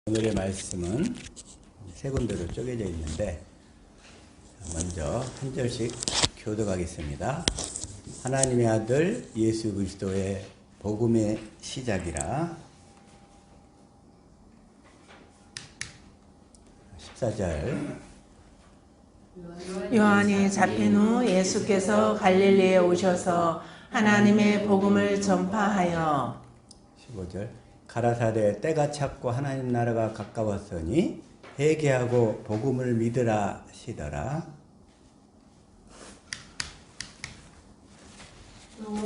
오늘의 말씀은 세 군데로 쪼개져 있는데 먼저 한 절씩 교독하겠습니다. 하나님의 아들 예수 그리스도의 복음의 시작이라 14절 요한이 잡힌 후 예수께서 갈릴리에 오셔서 하나님의 복음을 전파하여 15절 가라사대 때가 찼고 하나님 나라가 가까웠으니 회개하고 복음을 믿으라 하시더라.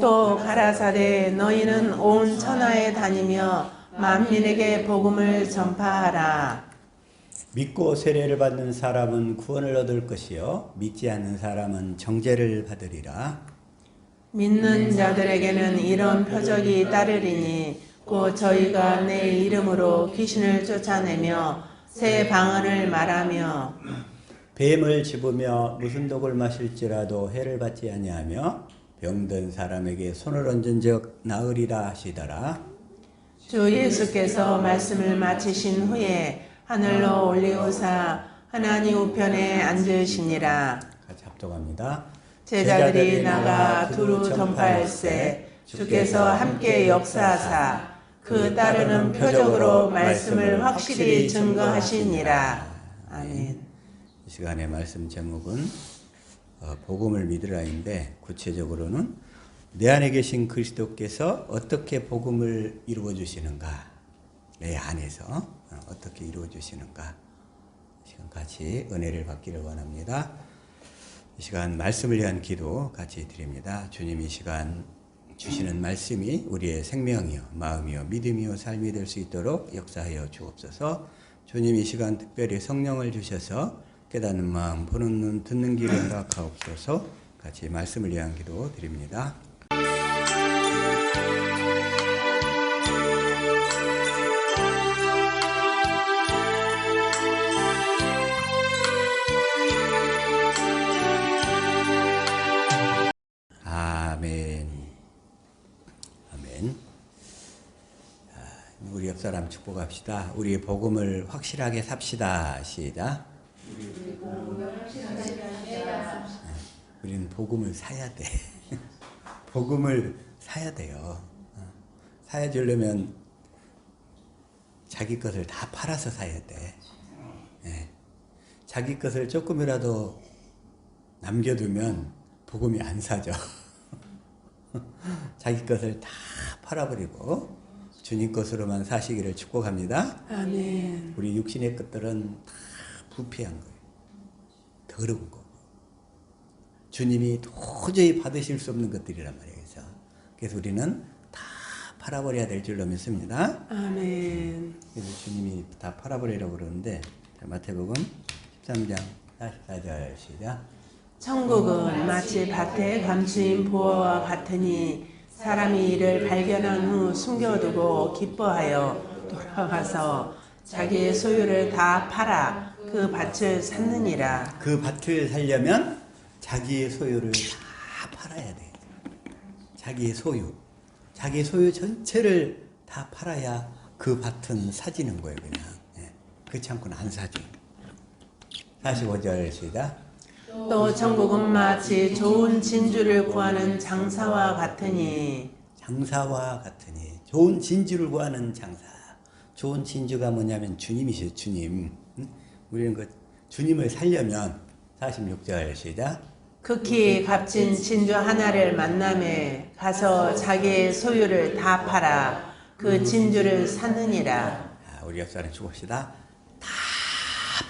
또 가라사대 너희는 온 천하에 다니며 만민에게 복음을 전파하라. 믿고 세례를 받는 사람은 구원을 얻을 것이요 믿지 않는 사람은 정죄를 받으리라. 믿는 자들에게는 이런 표적이 따르리니 곧 저희가 내 이름으로 귀신을 쫓아내며 새 방언을 말하며 뱀을 집으며 무슨 독을 마실지라도 해를 받지 아니하며 병든 사람에게 손을 얹은즉 나으리라 하시더라. 주 예수께서 말씀을 마치신 후에 하늘로 올리우사 하나님 우편에 앉으시니라. 같이 합독합니다. 제자들이 나가 두루 전파할세 주께서 함께 역사하사 그 따르는 표적으로 말씀을 확실히 증거하시니라. 아멘. 이 시간의 말씀 제목은 복음을 믿으라인데 구체적으로는 내 안에 계신 그리스도께서 어떻게 복음을 이루어 주시는가, 내 안에서 어떻게 이루어 주시는가, 이 시간 같이 은혜를 받기를 원합니다. 이 시간 말씀을 위한 기도 같이 드립니다. 주님, 이 시간 주시는 말씀이 우리의 생명이요 마음이요 믿음이요 삶이 될 수 있도록 역사하여 주옵소서. 주님, 이 시간 특별히 성령을 주셔서 깨닫는 마음, 보는 눈, 듣는 귀를 허락하옵소서. 같이 말씀을 위한 기도 드립니다. 아멘. 아멘. 우리 옆 사람 축복합시다. 우리의 복음을 확실하게 삽시다. 시작. 우리는 복음을 사야 돼. 복음을 사야 돼요. 사야 주려면 자기 것을 다 팔아서 사야 돼. 자기 것을 조금이라도 남겨두면 복음이 안 사죠. 자기 것을 다 팔아버리고 주님 것으로만 사시기를 축복합니다. 아멘. 우리 육신의 것들은 다 부패한 거예요. 더러운 거고. 주님이 도저히 받으실 수 없는 것들이란 말이에요. 그래서 우리는 다 팔아버려야 될 줄로 믿습니다. 아멘. 그래서 주님이 다 팔아버리라고 그러는데 마태복음 13장 44절 시작. 천국은 마치 밭에 감추인 부어와 같으니 사람이 이를 발견한 후 숨겨두고 기뻐하여 돌아가서 자기의 소유를 다 팔아 그 밭을 샀느니라. 그 밭을 살려면 자기의 소유를 다 팔아야 돼. 자기의 소유 전체를 다 팔아야 그 밭은 사지는 거예요. 그냥 그렇지 않고는 안 사죠. 45절 시작. 또 천국은 마치 좋은 진주를 구하는 장사와 같으니 좋은 진주를 구하는 장사. 좋은 진주가 뭐냐면 주님이시죠. 주님. 우리는 그 주님을 살려면 46절 시작. 극히 값진 진주 하나를 만남에 가서 자기의 소유를 다 팔아 그 진주를 샀느니라. 우리 옆사람 죽읍시다. 다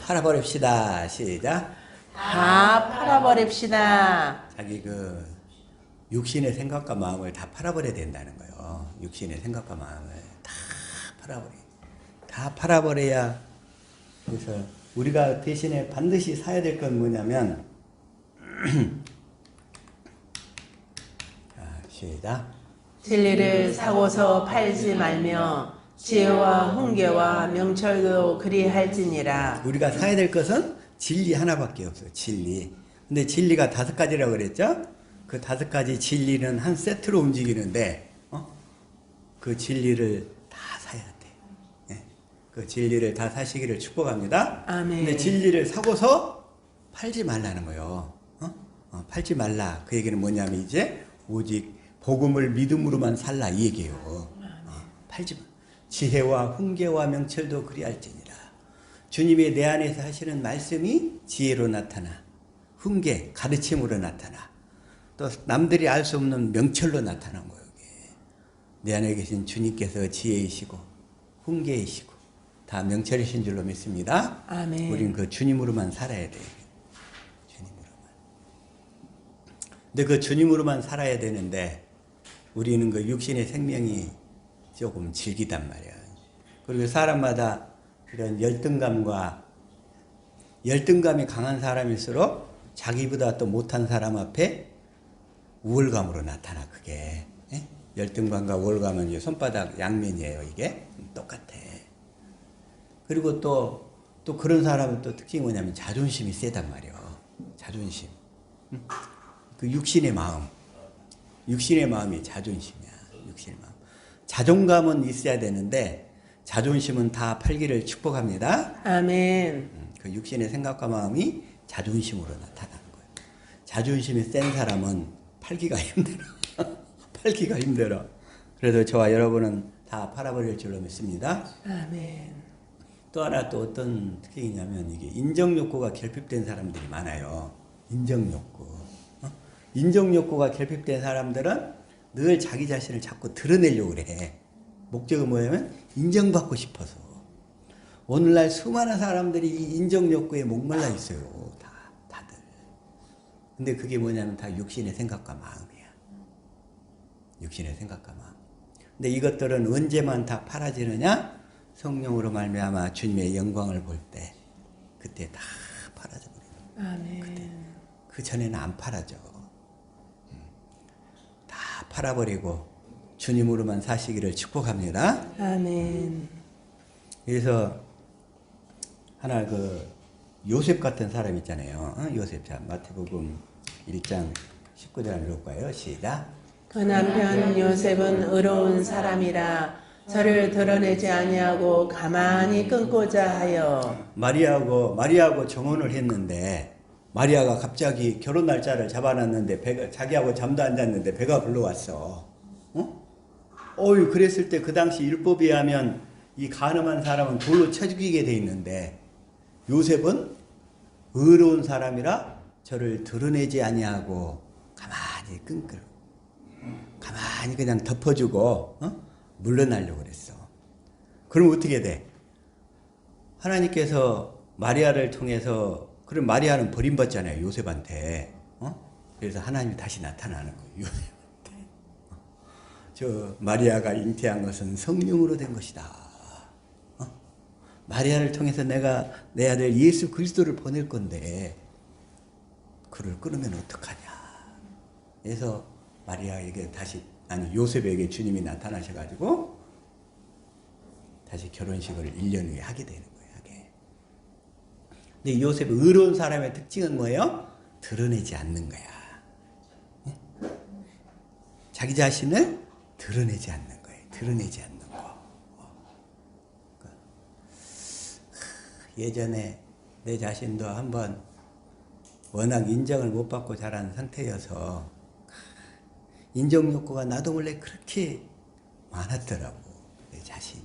팔아버립시다. 시작. 다 팔아버립시다. 자기 그 육신의 생각과 마음을 다 팔아버려야 된다는 거예요. 육신의 생각과 마음을 다 팔아버려야. 그래서 우리가 대신에 반드시 사야 될 건 뭐냐면 시작. 진리를 사고서 팔지 말며 지혜와 훈계와 명철도 그리할지니라. 우리가 사야 될 것은 진리 하나밖에 없어요. 진리. 근데 진리가 5가지라고 그랬죠? 그 5가지 진리는 한 세트로 움직이는데 그 진리를 다 사야 돼. 그 진리를 다 사시기를 축복합니다. 아멘. 근데 진리를 사고서 팔지 말라는 거예요. 팔지 말라. 그 얘기는 뭐냐면 이제 오직 복음을 믿음으로만 살라 이 얘기예요. 팔지 마. 지혜와 훈계와 명철도 그리할지니라. 주님이 내 안에서 하시는 말씀이 지혜로 나타나, 훈계, 가르침으로 나타나, 또 남들이 알 수 없는 명철로 나타난 거예요. 내 안에 계신 주님께서 지혜이시고 훈계이시고 다 명철이신 줄로 믿습니다. 아멘. 우리는 그 주님으로만 살아야 돼요. 주님으로만. 근데 그 주님으로만 살아야 되는데 우리는 그 육신의 생명이 조금 질기단 말이야. 그리고 사람마다 이런 열등감이 강한 사람일수록 자기보다 또 못한 사람 앞에 우월감으로 나타나. 그게 열등감과 우월감은 이제 손바닥 양면이에요. 이게 똑같아. 그리고 또 그런 사람은 또 특징이 뭐냐면 자존심이 세단 말이에요. 자존심. 그 육신의 마음이 자존심이야. 육신의 마음. 자존감은 있어야 되는데 자존심은 다 팔기를 축복합니다. 아멘. 그 육신의 생각과 마음이 자존심으로 나타나는 거예요. 자존심이 센 사람은 팔기가 힘들어. 팔기가 힘들어. 그래도 저와 여러분은 다 팔아버릴 줄로 믿습니다. 아멘. 또 하나 또 어떤 특징이냐면 이게 인정욕구가 결핍된 사람들이 많아요. 인정욕구. 인정욕구가 결핍된 사람들은 늘 자기 자신을 자꾸 드러내려고 그래. 목적은 뭐냐면 인정받고 싶어서. 오늘날 수많은 사람들이 이 인정욕구에 목말라 있어요. 다들. 근데 그게 뭐냐면 다 육신의 생각과 마음이야. 육신의 생각과 마음. 근데 이것들은 언제만 다 팔아지느냐? 성령으로 말미암아 주님의 영광을 볼 때 그때 다 팔아져 버려요. 아멘. 그 전에는 안 팔아져. 다 팔아버리고 주님으로만 사시기를 축복합니다. 아멘. 그래서 하나 그 요셉 같은 사람 있잖아요. 요셉. 자, 마태복음 1장 19절 읽을까요? 시작. 그 남편 요셉은 의로운 사람이라 저를 드러내지 아니하고 가만히 끊고자 하여. 마리아하고 정혼을 했는데 마리아가 갑자기 결혼 날짜를 잡아놨는데 자기하고 잠도 안 잤는데 배가 불러왔어. 그랬을 때 그 당시 율법에 하면 이 간음한 사람은 돌로 쳐 죽이게 돼 있는데 요셉은 의로운 사람이라 저를 드러내지 아니하고 가만히 가만히 그냥 덮어주고 물러나려고 그랬어. 그럼 어떻게 돼? 하나님께서 마리아를 통해서, 그럼 마리아는 버림받잖아요. 요셉한테. 그래서 하나님이 다시 나타나는 거예요. 요셉한테. 저 마리아가 잉태한 것은 성령으로 된 것이다. 마리아를 통해서 내가 내 아들 예수 그리스도를 보낼 건데 그를 끊으면 어떡하냐. 그래서 마리아에게 요셉에게 주님이 나타나셔가지고 다시 결혼식을 1년 후에 하게 되는 거예요. 근데 요셉 의로운 사람의 특징은 뭐예요? 드러내지 않는 거야. 자기 자신을 드러내지 않는 거예요. 드러내지 않는 거. 예전에 내 자신도 한번 워낙 인정을 못 받고 자란 상태여서 인정욕구가 나도 몰래 그렇게 많았더라고. 내 자신이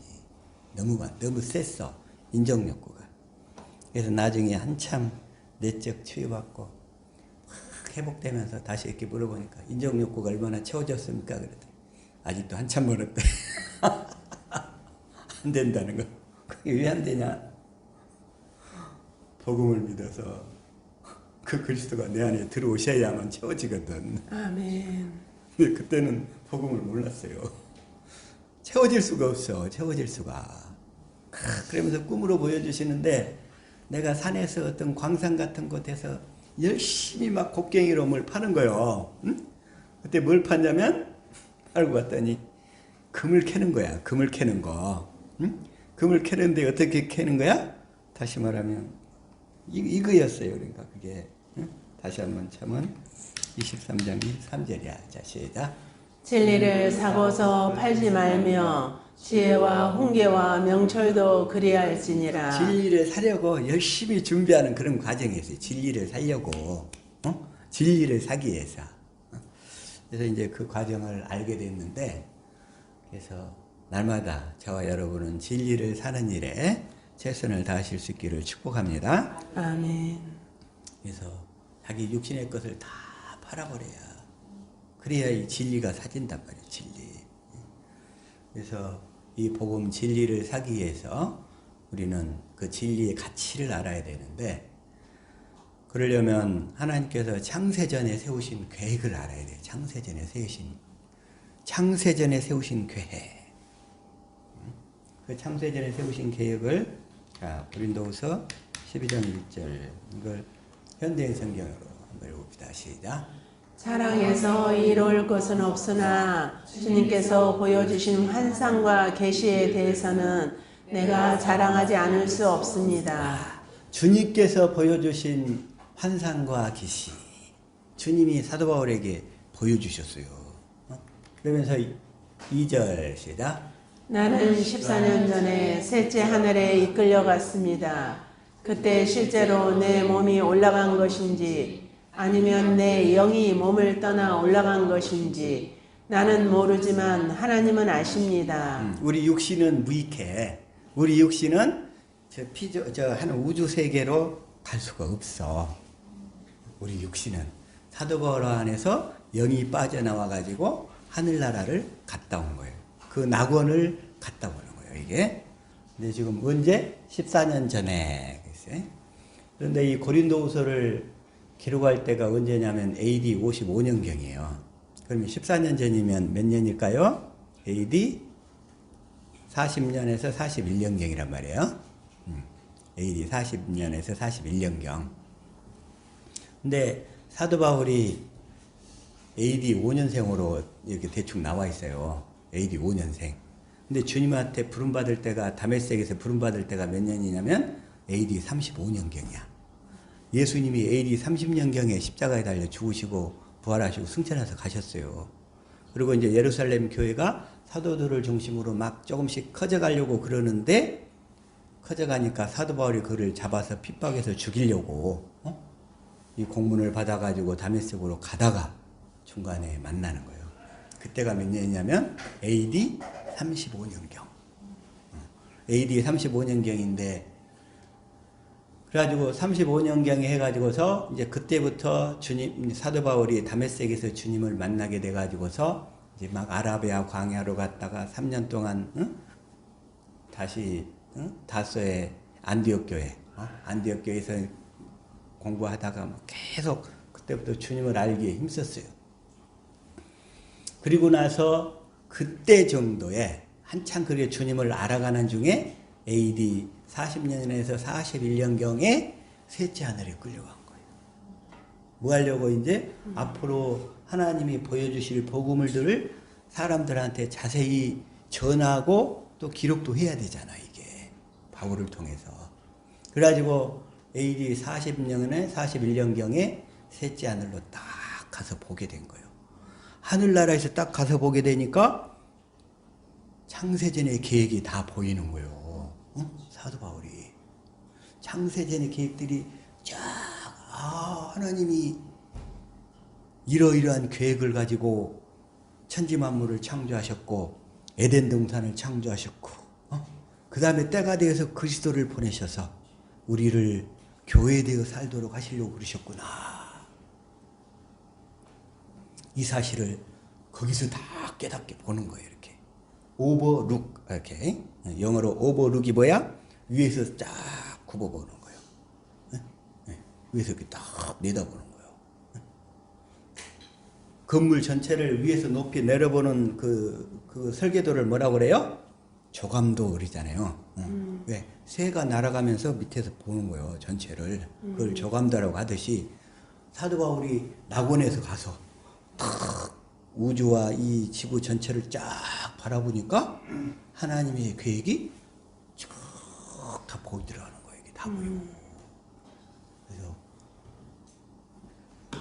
너무 셌어. 인정욕구가. 그래서 나중에 한참 내적 치유받고 회복되면서 다시 이렇게 물어보니까 인정욕구가 얼마나 채워졌습니까? 그랬더니 아직도 한참 멀었대. 안 된다는 거. 그게 왜 안 되냐? 복음을 믿어서 그 그리스도가 내 안에 들어오셔야만 채워지거든. 아멘. 근데 그때는 복음을 몰랐어요. 채워질 수가 없어. 채워질 수가. 그러면서 꿈으로 보여주시는데 내가 산에서 어떤 광산 같은 곳에서 열심히 막 곡괭이로 뭘 파는 거예요. 응? 그때 뭘 팠냐면 알고 봤더니 금을 캐는 거야. 금을 캐는 거. 응? 금을 캐는데 어떻게 캐는 거야? 다시 말하면 이거였어요. 그러니까 그게. 응? 다시 한번 참은 23장 3절이야. 자, 시작. 진리를 사고서 팔지 말며 지혜와 훈계와 명철도 그리할지니라. 진리를 살려고 열심히 준비하는 그런 과정이 있어요. 진리를 살려고, 진리를 사기 위해서. 그래서 이제 그 과정을 알게 됐는데, 그래서 날마다 저와 여러분은 진리를 사는 일에 최선을 다하실 수 있기를 축복합니다. 아멘. 그래서 자기 육신의 것을 다 팔아버려야, 그래야 이 진리가 사진단 말이에요. 진리. 그래서 이 복음 진리를 사기 위해서 우리는 그 진리의 가치를 알아야 되는데, 그러려면 하나님께서 창세전에 세우신 계획을 알아야 돼요. 창세전에 세우신 계획. 그 창세전에 세우신 계획을, 자, 고린도후서 12장 1절, 이걸 현대인 성경으로 한번 읽어봅시다. 시작. 사랑에서 이룰 것은 없으나 주님께서 보여주신 환상과 계시에 대해서는 내가 자랑하지 않을 수 없습니다. 주님께서 보여주신 환상과 계시, 주님이 사도 바울에게 보여주셨어요. 그러면서 2절 시작. 나는 14년 전에 셋째 하늘에 이끌려갔습니다. 그때 실제로 내 몸이 올라간 것인지 아니면 내 영이 몸을 떠나 올라간 것인지 나는 모르지만 하나님은 아십니다. 우리 육신은 무익해. 우리 육신은 한 우주 세계로 갈 수가 없어. 우리 육신은 사도 바울 안에서 영이 빠져나와 가지고 하늘나라를 갔다 온 거예요. 그 낙원을 갔다 오는 거예요, 이게. 근데 지금 언제? 14년 전에. 그런데 이 고린도후서를 기록할 때가 언제냐면 AD 55년경이에요. 그러면 14년 전이면 몇 년일까요? AD 40년에서 41년경이란 말이에요. AD 40년에서 41년경. 근데 사도 바울이 AD 5년생으로 이렇게 대충 나와 있어요. AD 5년생. 근데 주님한테 부름받을 때가, 다메섹에서 부름받을 때가 몇 년이냐면 AD 35년경이야. 예수님이 AD 30년경에 십자가에 달려 죽으시고 부활하시고 승천해서 가셨어요. 그리고 이제 예루살렘 교회가 사도들을 중심으로 막 조금씩 커져가려고 그러는데, 커져가니까 사도 바울이 그를 잡아서 핍박해서 죽이려고 이 공문을 받아가지고 다메섹으로 가다가 중간에 만나는 거예요. 그때가 몇 년이냐면 AD 35년경. AD 35년경인데, 그래가지고 35년경에 해가지고서 이제 그때부터 사도 바울이 다메섹에서 주님을 만나게 돼가지고서 이제 막 아라비아 광야로 갔다가 3년 동안 다시 다소의 안디옥 교회, 안디옥 교회에서 공부하다가 막 계속 그때부터 주님을 알기에 힘썼어요. 그리고 나서 그때 정도에 한참 그렇게 주님을 알아가는 중에 AD 40년에서 41년경에 셋째 하늘에 끌려간 거예요. 뭐 하려고 이제 앞으로 하나님이 보여주실 복음들을 사람들한테 자세히 전하고 또 기록도 해야 되잖아, 이게. 바울을 통해서. 그래가지고 AD 40년에 41년경에 셋째 하늘로 딱 가서 보게 된 거예요. 하늘나라에서 딱 가서 보게 되니까 창세전의 계획이 다 보이는 거예요. 사도 바울이. 창세전의 계획들이 쫙, 하나님이 이러이러한 계획을 가지고 천지만물을 창조하셨고, 에덴 동산을 창조하셨고, 그 다음에 때가 되어서 그리스도를 보내셔서 우리를 교회되어 살도록 하시려고 그러셨구나. 이 사실을 거기서 다 깨닫게 보는 거예요, 이렇게. 오버룩, 이렇게. 영어로 오버룩이 뭐야? 위에서 쫙 굽어보는 거예요. 위에서 이렇게 딱 내다보는 거예요. 건물 전체를 위에서 높이 내려보는 그 설계도를 뭐라고 그래요? 조감도 그러잖아요. 왜? 새가 날아가면서 밑에서 보는 거예요, 전체를. 그걸 조감도라고 하듯이 사도 바울이 낙원에서 가서 탁 우주와 이 지구 전체를 쫙 바라보니까 하나님의 계획이 쭉 다 보이더라는 거예요. 이게 다 보이고.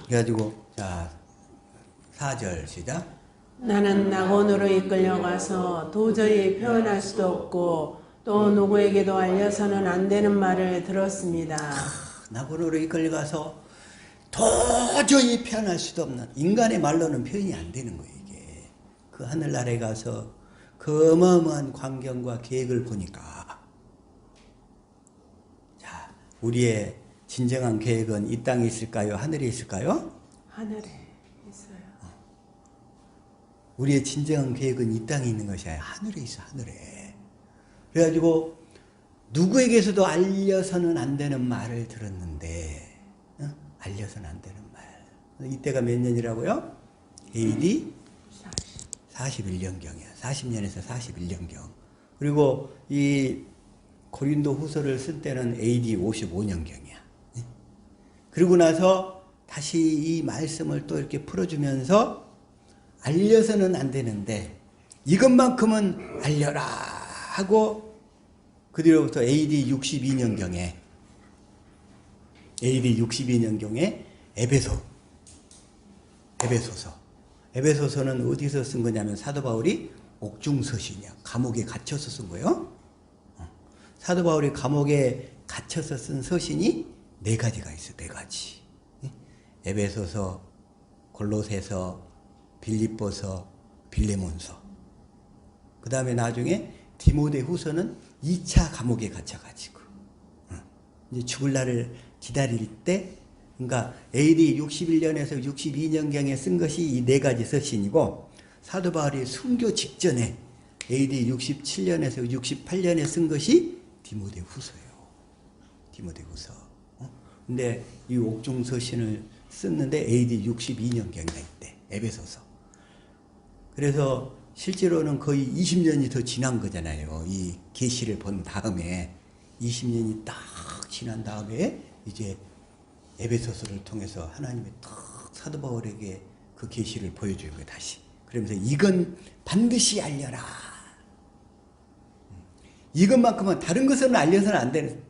그래가지고 자 4절 시작. 나는 낙원으로 이끌려가서 도저히 표현할 수도 없고 또 누구에게도 알려서는 안 되는 말을 들었습니다. 낙원으로 이끌려가서 도저히 표현할 수도 없는, 인간의 말로는 표현이 안 되는 거예요. 이게 그 하늘나라에 가서 그 어마어마한 광경과 계획을 보니까, 자, 우리의 진정한 계획은 이 땅에 있을까요? 하늘에 있을까요? 하늘에 있어요. 우리의 진정한 계획은 이 땅에 있는 것이 아니라 하늘에 있어. 하늘에. 그래가지고 누구에게서도 알려서는 안 되는 말을 들었는데, 알려서는 안 되는 말. 이때가 몇 년이라고요? AD 41년경이야. 40년에서 41년경. 그리고 이 고린도 후서를 쓸 때는 AD 55년경이야. 그리고 나서 다시 이 말씀을 또 이렇게 풀어주면서 알려서는 안 되는데 이것만큼은 알려라 하고, 그 뒤로부터 AD 62년경에 에베소서는 어디서 쓴 거냐면 사도 바울이 옥중서신이야. 감옥에 갇혀서 쓴 거예요. 사도 바울이 감옥에 갇혀서 쓴 서신이 4가지가 있어. 4가지. 에베소서, 골로새서, 빌립보서, 빌레몬서. 그 다음에 나중에 디모데후서는 2차 감옥에 갇혀가지고 이제 죽을 날을 기다릴 때, 그러니까 AD 61년에서 62년경에 쓴 것이 이 4가지 서신이고, 사도 바울이 순교 직전에 AD 67년에서 68년에 쓴 것이 디모데후서예요. 디모데후서. 근데 이 옥중 서신을 썼는데 AD 62년경에 있대. 에베소서. 그래서 실제로는 거의 20년이 더 지난 거잖아요. 이 계시를 본 다음에 20년이 딱 지난 다음에 이제 에베소서를 통해서 하나님이 딱 사도 바울에게 그 계시를 보여주는 거예요. 다시. 그러면서 이건 반드시 알려라. 이것만큼은 다른 것은 알려서는 안 되는.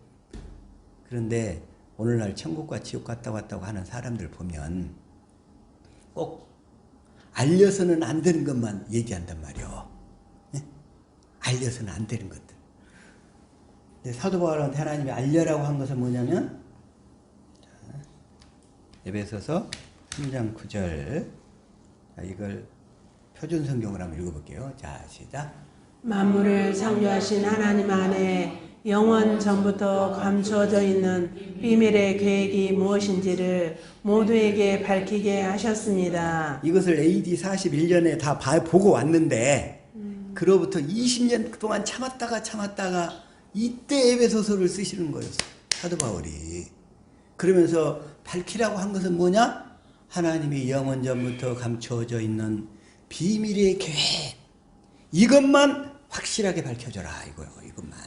그런데 오늘날 천국과 지옥 갔다 왔다고 하는 사람들 보면 꼭 알려서는 안 되는 것만 얘기한단 말이요. 알려서는 안 되는 것들. 근데 사도 바울한테 하나님이 알려라고 한 것은 뭐냐면, 에베소서 3장 9절. 자, 이걸 표준 성경으로 한번 읽어볼게요. 자, 시작. 만물을 창조하신 하나님 안에 영원 전부터 감추어져 있는 비밀의 계획이 무엇인지를 모두에게 밝히게 하셨습니다. 이것을 AD 41년에 다 보고 왔는데 그로부터 20년 동안 참았다가 이때 에베소서를 쓰시는 거였어요. 사도 바울이. 그러면서 밝히라고 한 것은 뭐냐? 하나님이 영원 전부터 감추어져 있는 비밀의 계획. 이것만 확실하게 밝혀줘라 이거요. 이것만.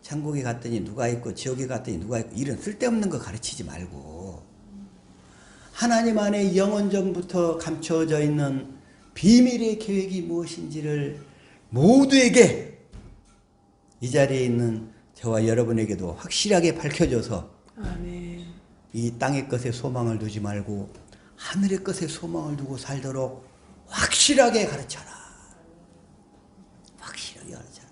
천국에 갔더니 누가 있고 지옥에 갔더니 누가 있고 이런 쓸데없는 거 가르치지 말고, 하나님 안에 영원 전부터 감춰져 있는 비밀의 계획이 무엇인지를 모두에게, 이 자리에 있는 저와 여러분에게도 확실하게 밝혀줘서, 아멘. 이 땅의 것에 소망을 두지 말고 하늘의 것에 소망을 두고 살도록 확실하게 가르쳐라. 확실하게 가르쳐라.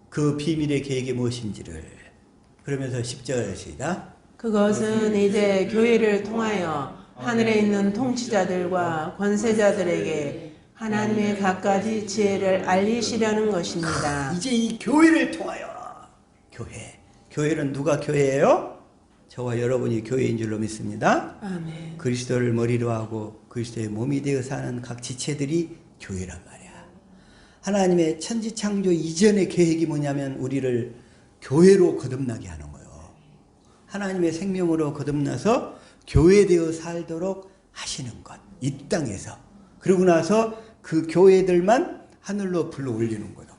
그 비밀의 계획이 무엇인지를. 그러면서 10절 시작. 그것은 이제 교회를 통하여 하늘에 있는 통치자들과 권세자들에게 하나님의 갖가지 지혜를 알리시려는 것입니다. 이제 이 교회를 통하여, 교회는 누가 교회예요? 저와 여러분이 교회인 줄로 믿습니다. 아멘. 그리스도를 머리로 하고 그리스도의 몸이 되어 사는 각 지체들이 교회란 말이야. 하나님의 천지창조 이전의 계획이 뭐냐면 우리를 교회로 거듭나게 하는 거예요. 하나님의 생명으로 거듭나서 교회되어 살도록 하시는 것. 이 땅에서. 그러고 나서 그 교회들만 하늘로 불러 올리는 거예요.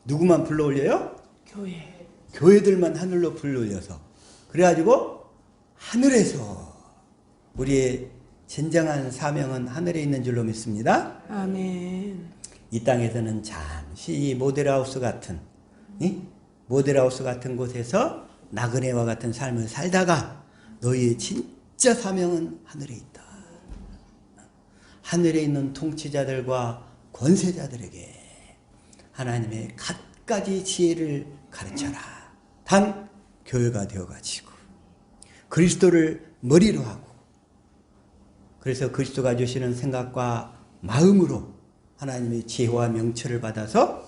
누구만 불러 올려요? 교회. 교회들만 하늘로 불러 올려서. 그래가지고 하늘에서, 우리의 진정한 사명은 하늘에 있는 줄로 믿습니다. 아멘. 이 땅에서는 잠시 이 모델하우스 같은 곳에서 나그네와 같은 삶을 살다가 너희의 진짜 사명은 하늘에 있다. 하늘에 있는 통치자들과 권세자들에게 하나님의 갖가지 지혜를 가르쳐라. 단 교회가 되어가지고 그리스도를 머리로 하고, 그래서 그리스도가 주시는 생각과 마음으로 하나님의 지혜와 명철을 받아서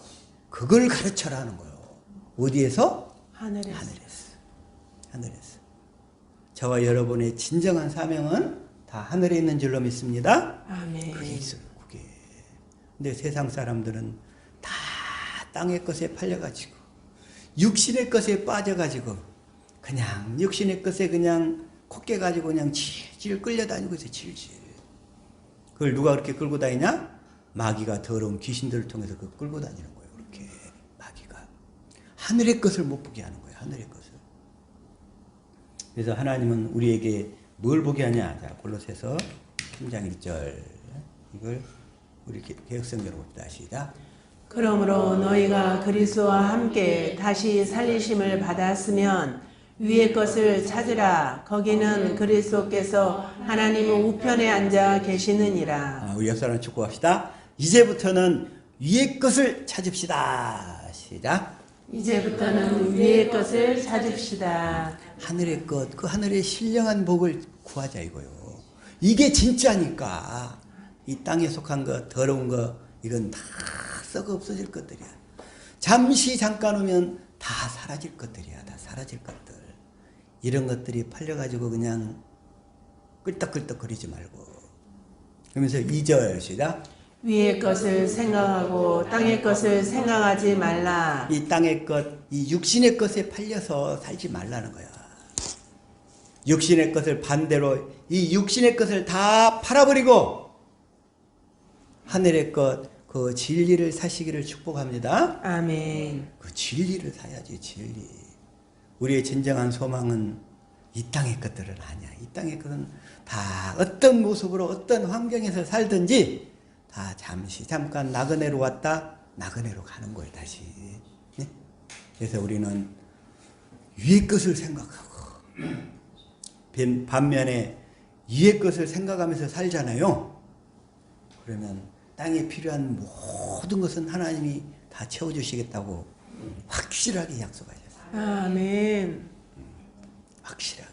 그걸 가르쳐라 하는 거예요. 어디에서? 하늘에서. 하늘에서. 저와 여러분의 진정한 사명은 다 하늘에 있는 줄로 믿습니다. 아멘. 그게 있어요. 그게. 근데 세상 사람들은 다 땅의 것에 팔려가지고 육신의 것에 빠져가지고 그냥 육신의 것에 그냥 콧게 가지고 그냥 질질 끌려다니고 있어요. 질질. 그걸 누가 그렇게 끌고 다니냐? 마귀가 더러운 귀신들을 통해서 그 끌고 다니는 거예요. 그렇게 마귀가 하늘의 것을 못 보게 하는 거예요. 하늘의 것을. 그래서 하나님은 우리에게 뭘 보게 하냐? 자, 골로새서 3장 1절. 이걸 우리 개혁성경으로 봅시다. 시작. 그러므로 너희가 그리스도와 함께 다시 살리심을 받았으면 위의 것을 찾으라. 거기는 그리스도께서 하나님 우편에 앉아 계시느니라. 우리 옆사람 축복합시다. 이제부터는 위의 것을 찾읍시다. 시작. 이제부터는 위의 것을 찾읍시다. 하늘의 것, 그 하늘의 신령한 복을 구하자 이거요. 이게 진짜니까. 이 땅에 속한 것, 더러운 것, 이건 다 썩어 없어질 것들이야. 잠시 잠깐 오면 다 사라질 것들이야. 다 사라질 것들. 이런 것들이 팔려가지고 그냥 끌떡끌떡거리지 말고. 그러면서 2절 시작. 위의 것을 생각하고 땅의 것을 생각하지 말라. 이 땅의 것, 이 육신의 것에 팔려서 살지 말라는 거야. 육신의 것을 반대로 이 육신의 것을 다 팔아버리고 하늘의 것, 그 진리를 사시기를 축복합니다. 아멘. 그 진리를 사야지, 진리. 우리의 진정한 소망은 이 땅의 것들은 아니야. 이 땅의 것은 다 어떤 모습으로 어떤 환경에서 살든지 다 잠시 잠깐 나그네로 왔다 나그네로 가는 거예요. 다시. 네? 그래서 우리는 위의 것을 생각하고 반면에 위의 것을 생각하면서 살잖아요. 그러면 땅에 필요한 모든 것은 하나님이 다 채워주시겠다고 확실하게 약속하셨어요. 아멘. 확실하게.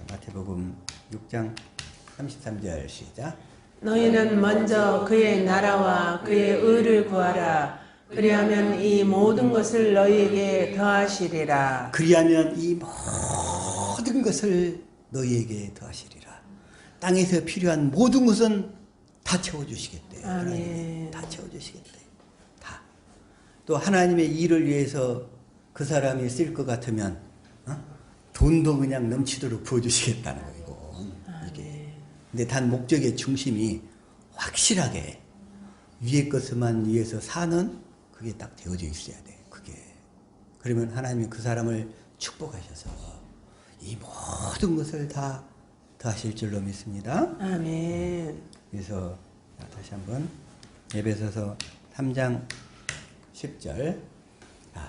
마태복음 6장 33절 시작. 너희는 먼저 그의 나라와 그의 의를 구하라. 그리하면 이 모든 것을 너희에게 더하시리라. 그리하면 이 모든 것을 너희에게 더하시리라. 땅에서 필요한 모든 것은 다 채워주시겠대. 아멘. 다 채워주시겠대. 다. 또 하나님의 일을 위해서 그 사람이 쓸 것 같으면 돈도 그냥 넘치도록 부어주시겠다는 거이고. 이게. 근데 단 목적의 중심이 확실하게 위의 것만 위해서 사는 그게 딱 되어져 있어야 돼. 그게. 그러면 하나님이 그 사람을 축복하셔서 이 모든 것을 다 더하실 줄로 믿습니다. 아멘. 그래서 다시 한번 에베소서 3장 10절.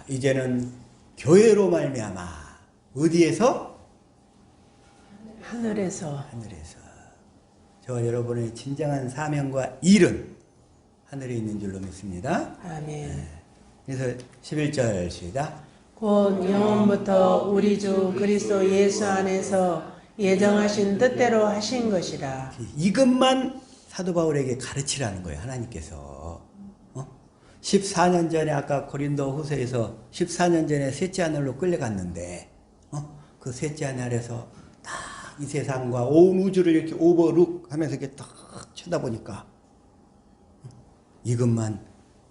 이제는 교회로 말미암아 어디에서? 하늘에서. 저와 여러분의 진정한 사명과 일은 하늘에 있는 줄로 믿습니다. 아멘. 그래서 11절 시작. 곧 영원부터 우리 주 그리스도 예수 안에서 예정하신 뜻대로 하신 것이라. 이것만 사도 바울에게 가르치라는 거예요. 하나님께서. 14년 전에 아까 고린도 후서에서 14년 전에 셋째 하늘로 끌려갔는데 그 셋째 하늘에서 딱 이 세상과 온 우주를 이렇게 오버룩 하면서 이렇게 딱 쳐다보니까 이것만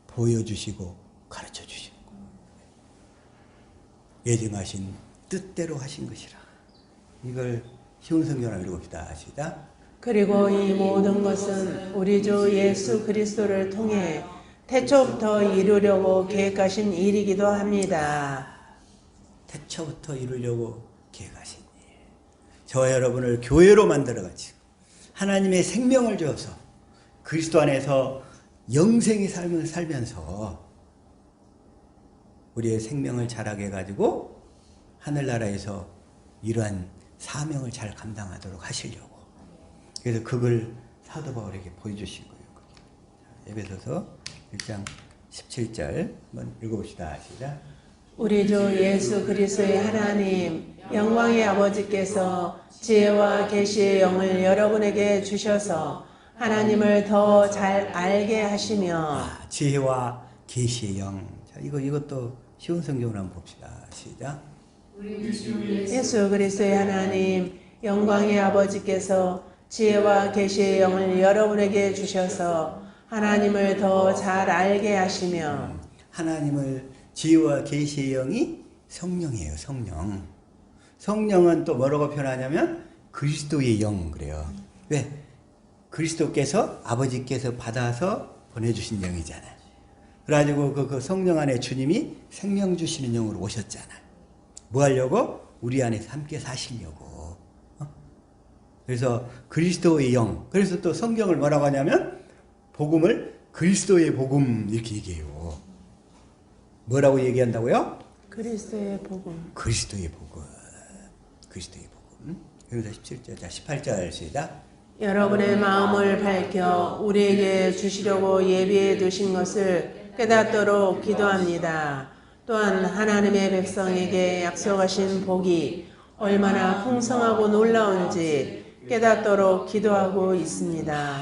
보여주시고 가르쳐 주시는 거예요. 예정하신 뜻대로 하신 것이라. 이걸 쉬운 성경으로 읽어봅시다. 시작. 그리고 이 모든 것은 우리 주 예수 그리스도를 통해 태초부터 이루려고 계획하신 일이기도 합니다. 태초부터 이루려고 계획하신 일. 저와 여러분을 교회로 만들어가지고 하나님의 생명을 주어서 그리스도 안에서 영생의 삶을 살면서 우리의 생명을 자라게 해가지고 하늘나라에서 이러한 사명을 잘 감당하도록 하시려고. 그래서 그걸 사도 바울에게 보여주신 거예요. 에베소서 1장 17절 한번 읽어봅시다. 시작. 우리 주 예수 그리스도의 하나님 영광의 아버지께서 지혜와 계시의 영을 여러분에게 주셔서 하나님을 더 잘 알게 하시며 지혜와 계시의 영. 자, 이것도 쉬운 성경으로 한번 봅시다. 시작. 예수 그리스도의 하나님 영광의 아버지께서 지혜와 계시의 영을 여러분에게 주셔서 하나님을 더 잘 알게 하시며 하나님을 지혜와 계시의 영이 성령이에요. 성령. 성령은 또 뭐라고 표현하냐면 그리스도의 영 그래요. 왜? 그리스도께서 아버지께서 받아서 보내주신 영이잖아요. 그래가지고 그 성령 안에 주님이 생명 주시는 영으로 오셨잖아요. 뭐 하려고? 우리 안에서 함께 사시려고. 그래서 그리스도의 영. 그래서 또 성경을 뭐라고 하냐면 복음을 그리스도의 복음 이렇게 얘기해요. 뭐라고 얘기한다고요? 그리스도의 복음. 그리스도의 복음. 그리스도의 복음. 여기서 17절, 자 18절 시작. 여러분의 마음을 밝혀 우리에게 주시려고 예비해 두신 것을 깨닫도록 기도합니다. 또한 하나님의 백성에게 약속하신 복이 얼마나 풍성하고 놀라운지 깨닫도록 기도하고 있습니다.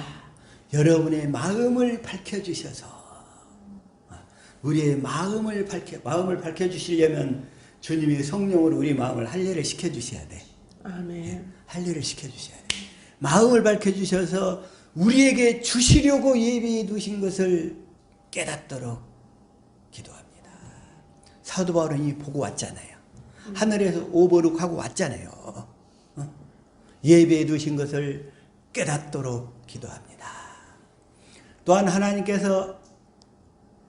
여러분의 마음을 밝혀주셔서 우리의 마음을 밝혀주시려면 주님이 성령으로 우리 마음을 할례를 시켜주셔야 돼. 아멘. 할례를 시켜주셔야 돼. 마음을 밝혀주셔서 우리에게 주시려고 예비해 두신 것을 깨닫도록 기도합니다. 사도 바울은 이미 보고 왔잖아요. 하늘에서 오버룩하고 왔잖아요. 예비해 두신 것을 깨닫도록 기도합니다. 또한 하나님께서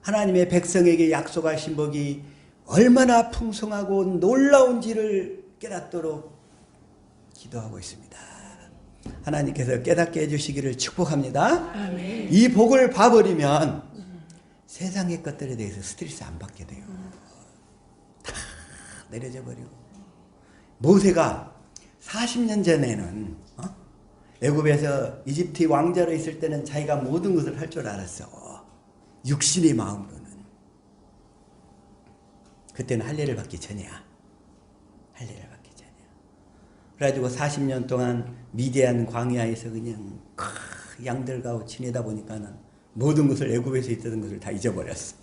하나님의 백성에게 약속하신 복이 얼마나 풍성하고 놀라운지를 깨닫도록 기도하고 있습니다. 하나님께서 깨닫게 해주시기를 축복합니다. 아멘. 이 복을 봐버리면 세상의 것들에 대해서 스트레스 안 받게 돼요. 다 내려져 버리고. 모세가 40년 전에는 애굽에서 이집트 왕자로 있을 때는 자기가 모든 것을 할 줄 알았어. 육신의 마음으로는. 그때는 할례를 받기 전이야. 할례를 받기 전이야. 그래가지고 40년 동안 미디안 광야에서 그냥 양들과 지내다 보니까는 모든 것을 애굽에서 있던 것을 다 잊어버렸어.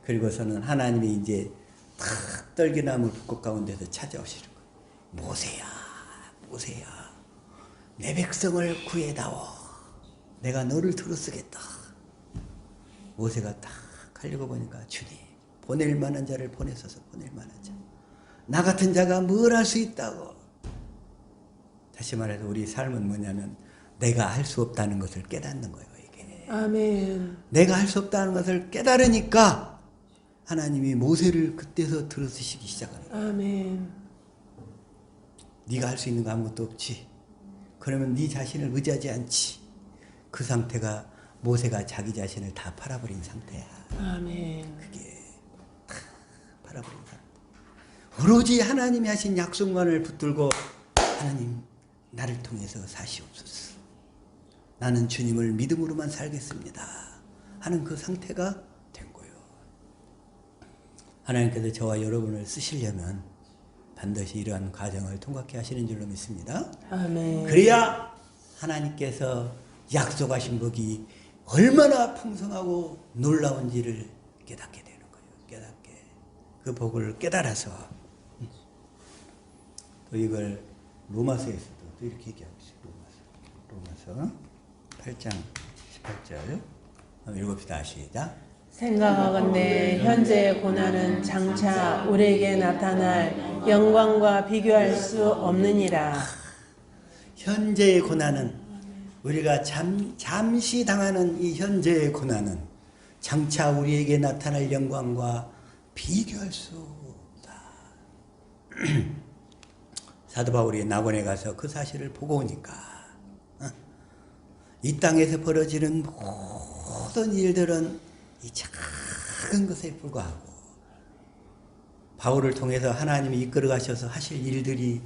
그리고서는 하나님이 이제 탁 떨기나무 붓꽃 가운데서 찾아오시는 거예요. 모세야, 모세야, 내 백성을 구해다오. 내가 너를 들어쓰겠다. 모세가 딱 하려고 보니까 주님, 보낼 만한 자를 보내소서. 보낼 만한 자. 나 같은 자가 뭘 할 수 있다고. 다시 말해서 우리 삶은 뭐냐면 내가 할 수 없다는 것을 깨닫는 거예요. 이게. 아멘. 내가 할 수 없다는 것을 깨달으니까 하나님이 모세를 그때서 들어쓰시기 시작하는 거예요. 아멘. 네가 할 수 있는 거 아무것도 없지. 그러면 네 자신을 의지하지 않지. 그 상태가 모세가 자기 자신을 다 팔아버린 상태야. 아멘. 그게 다 팔아버린 상태. 오로지 하나님이 하신 약속만을 붙들고 하나님 나를 통해서 사시옵소서. 나는 주님을 믿음으로만 살겠습니다. 하는 그 상태가 된 거예요. 하나님께서 저와 여러분을 쓰시려면 반드시 이러한 과정을 통과케 하시는 줄로 믿습니다. 아멘. 그래야 하나님께서 약속하신 복이 얼마나 풍성하고 놀라운지를 깨닫게 되는 거예요. 깨닫게. 그 복을 깨달아서 또 이걸 로마서에서도 또 이렇게 얘기하고 있어요. 로마서 8장 18절 한번 읽읍시다. 시작. 생각하건대 현재의 고난은 장차 우리에게 나타날 영광과 비교할 수 없느니라. 현재의 고난은 우리가 잠시 당하는 이 현재의 고난은 장차 우리에게 나타날 영광과 비교할 수 없다. 사도 바울이 낙원에 가서 그 사실을 보고 오니까 이 땅에서 벌어지는 모든 일들은 이 작은 것에 불과하고 바울을 통해서 하나님이 이끌어 가셔서 하실 일들이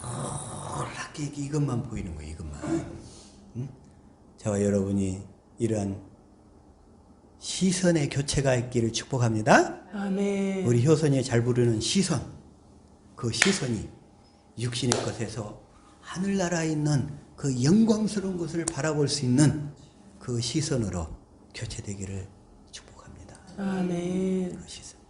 노랗게 이것만 보이는 거예요. 이것만. 응? 저와 여러분이 이러한 시선의 교체가 있기를 축복합니다. 아멘. 우리 효선이 잘 부르는 시선, 그 시선이 육신의 것에서 하늘나라에 있는 그 영광스러운 것을 바라볼 수 있는 그 시선으로 교체되기를 축복합니다. 아멘. 그 시선.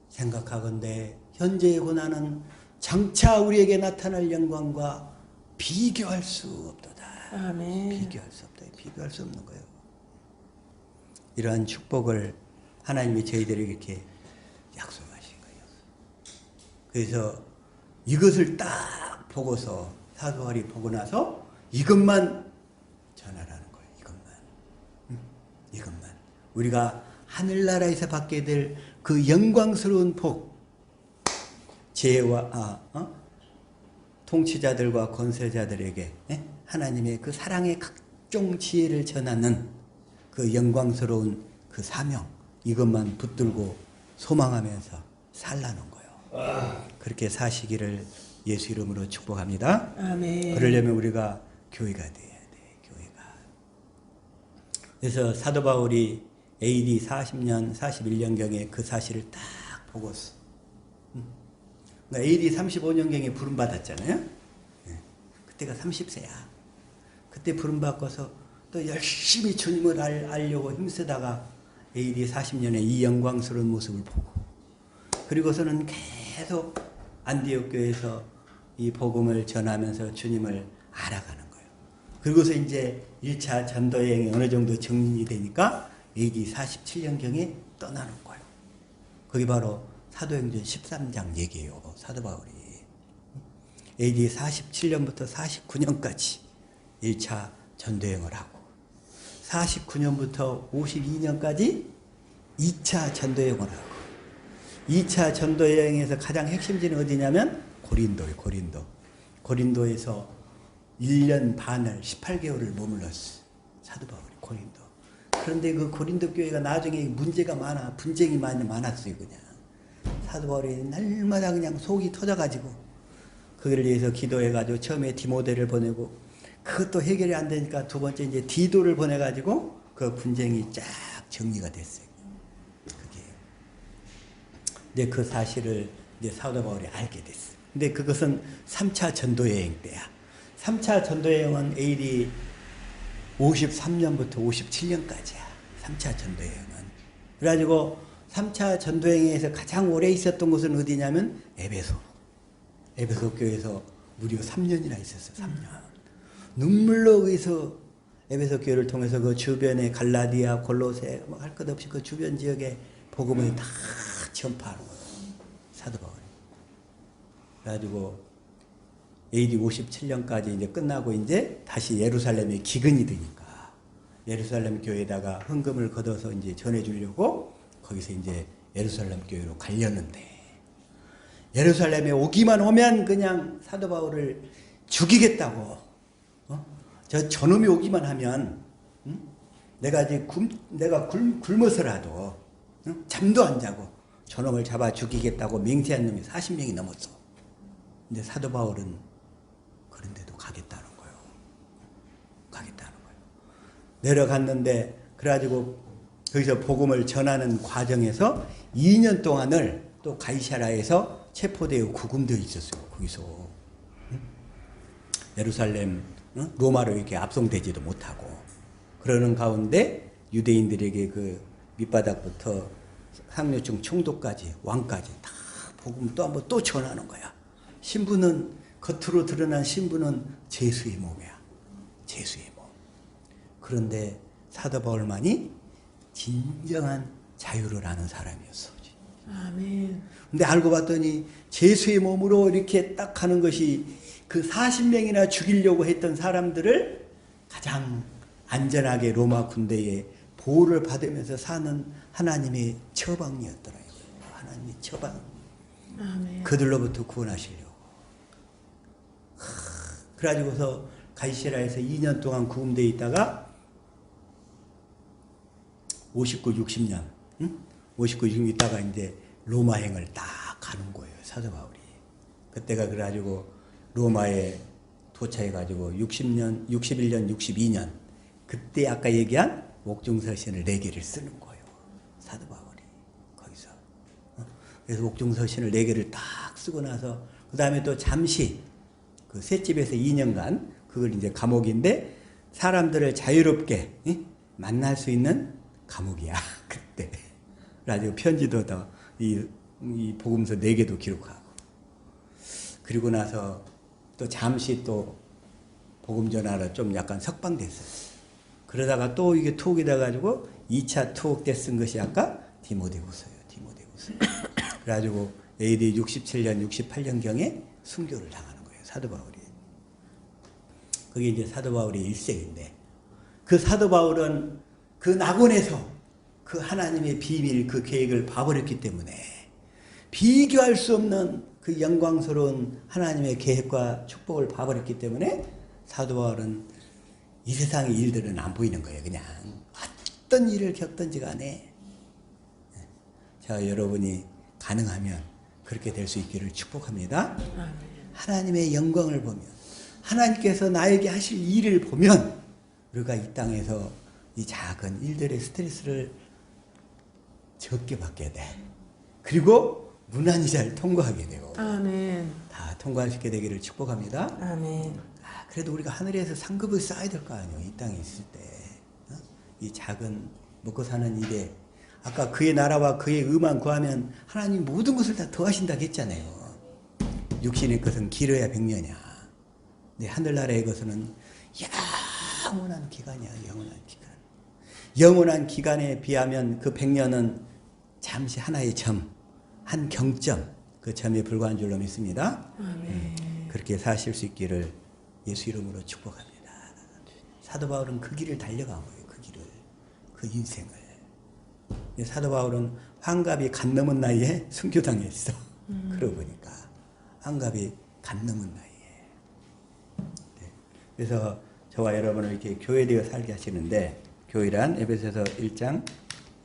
생각하건대 현재의 고난은 장차 우리에게 나타날 영광과 비교할 수 없도다. 아멘. 비교할 수 없다. 비교할 수 없는 거예요. 이러한 축복을 하나님이 저희들에게 이렇게 약속하신 거예요. 그래서 이것을 딱 보고서 사도 바울이 보고 나서 이것만 전하라는 거예요. 이것만. 우리가 하늘나라에서 받게 될 그 영광스러운 복, 지혜와 통치자들과 권세자들에게 하나님의 그 사랑의 각종 지혜를 전하는 그 영광스러운 그 사명, 이것만 붙들고 소망하면서 살라는 거예요. 그렇게 사시기를 예수 이름으로 축복합니다. 아멘. 그러려면 우리가 교회가 돼야 돼. 교회가. 그래서 사도 바울이 AD 40년, 41년경에 그 사실을 딱 보고서 그러니까 AD 35년경에 부름받았잖아요. 그때가 30세야. 그때 부름받고서 또 열심히 주님을 알려고 힘쓰다가 AD 40년에 이 영광스러운 모습을 보고 그리고서는 계속 안디옥 교회에서 이 복음을 전하면서 주님을 알아가는 거예요. 그리고서 이제 1차 전도 여행이 어느 정도 정리이 되니까 AD 47년경에 떠나는 거예요. 그게 바로 사도행전 13장 얘기예요. 사도 바울이 AD 47년부터 49년까지 1차 전도여행을 하고 49년부터 52년까지 2차 전도여행을 하고 2차 전도여행에서 가장 핵심지는 어디냐면 고린도예요. 고린도에서 1년 반을 18개월을 머물렀어요. 사도 바울이 고린도. 그런데 그 고린도 교회가 나중에 문제가 많아 분쟁이 많이 많았어요. 그냥 사도 바울이 날마다 그냥 속이 터져가지고 그를 위해서 기도해가지고 처음에 디모데를 보내고 그것도 해결이 안 되니까 두 번째 이제 디도를 보내가지고 그 분쟁이 쫙 정리가 됐어요. 그게 이제 그 사실을 이제 사도 바울이 알게 됐어요. 근데 그것은 3차 전도여행 때야. 3차 전도여행은 AD 53년부터 57년까지야. 3차 전도여행은. 그래가지고 3차 전도여행에서 가장 오래 있었던 곳은 어디냐면 에베소. 에베소 교회에서 무려 3년이나 있었어. 3년. 눈물로 의해서 에베소 교회를 통해서 그 주변에 갈라디아, 골로새 할 것 없이 그 주변 지역에 복음을 다 전파하는 거예요. 사도 바울이. 그래가지고 AD 57년까지 이제 끝나고 이제 다시 예루살렘에 기근이 드니까 예루살렘 교회에다가 헌금을 걷어서 이제 전해주려고 거기서 이제 예루살렘 교회로 가려는데 예루살렘에 오기만 오면 그냥 사도 바울을 죽이겠다고. 저 저놈이 오기만 하면 내가 이제 굶어서라도 잠도 안 자고 저놈을 잡아 죽이겠다고 맹세한 놈이 40명이 넘었어. 근데 사도 바울은 그런데도 가겠다는 거예요. 내려갔는데 그래가지고 거기서 복음을 전하는 과정에서 2년 동안을 또 가이사라에서 체포되어 구금되어 있었어요. 거기서 예루살렘 로마로 이렇게 압송되지도 못하고 그러는 가운데 유대인들에게 그 밑바닥부터 상류층 총독까지 왕까지 다 복음 또 한번 또 전하는 거야. 신부는 겉으로 드러난 신부는 제수의 몸이야. 제수의 몸. 그런데 사도 바울만이 진정한 자유를 아는 사람이었어. 아멘. 근데 알고 봤더니 제수의 몸으로 이렇게 딱 하는 것이 그 40명이나 죽이려고 했던 사람들을 가장 안전하게 로마 군대에 보호를 받으면서 사는 하나님의 처방이었더라고요. 하나님의 처방. 아멘. 그들로부터 구원하시려고. 그래가지고서 가이사라에서 2년 동안 구금되어 있다가 59, 60년, 59, 60년 있다가 이제 로마행을 딱 가는 거예요. 사도 바울이. 그때가 그래가지고 로마에 도착해가지고 60년, 61년, 62년 그때 아까 얘기한 옥중서신을 4개를 쓰는 거예요. 사도 바울이 거기서. 그래서 옥중서신을 4개를 딱 쓰고 나서 그 다음에 또 잠시 그 셋집에서 2년간 그걸 이제 감옥인데 사람들을 자유롭게 만날 수 있는 감옥이야 그때. 그래가지고 편지도 더 이 복음서 4개도 기록하고 그리고 나서 또 잠시 또 복음 전하러 좀 약간 석방됐어요. 그러다가 또 이게 투옥이 돼가지고 2차 투옥 때 쓴 것이 아까 디모데후서예요. 디모데후서. 그래가지고 AD 67년, 68년경에 순교를 당하는 거예요. 사도 바울이. 그게 이제 사도 바울의 일생인데 그 사도 바울은 그 낙원에서 그 하나님의 비밀, 그 계획을 봐버렸기 때문에 비교할 수 없는 그 영광스러운 하나님의 계획과 축복을 봐버렸기 때문에 사도 바울은 이 세상의 일들은 안 보이는 거예요. 그냥 어떤 일을 겪든지 간에 자 여러분이 가능하면 그렇게 될 수 있기를 축복합니다. 하나님의 영광을 보면 하나님께서 나에게 하실 일을 보면 우리가 이 땅에서 이 작은 일들의 스트레스를 적게 받게 돼. 그리고 무난히 잘 통과하게 되고 아멘. 다 통과할 수 있게 되기를 축복합니다. 아멘. 그래도 우리가 하늘에서 상급을 쌓아야 될 거 아니에요. 이 땅에 있을 때. 이 작은 먹고 사는 일에 아까 그의 나라와 그의 의만 구하면 하나님 모든 것을 다 더하신다고 했잖아요. 육신의 것은 길어야 100년이야. 근데 하늘나라의 것은 영원한 기간이야. 영원한 기간. 영원한 기간에 비하면 그 100년은 잠시 하나의 점, 한 경점, 그 점에 불과한 줄로 믿습니다. 그렇게 사실 수 있기를 예수 이름으로 축복합니다. 사도 바울은 그 길을 달려간 거예요. 그 길을, 그 인생을. 사도 바울은 환갑이 갓 넘은 나이에 순교당했어. 그러고 보니까 환갑이 갓 넘은 나이에. 네. 그래서 저와 여러분을 이렇게 교회되어 살게 하시는데 교회란 에베소서 1장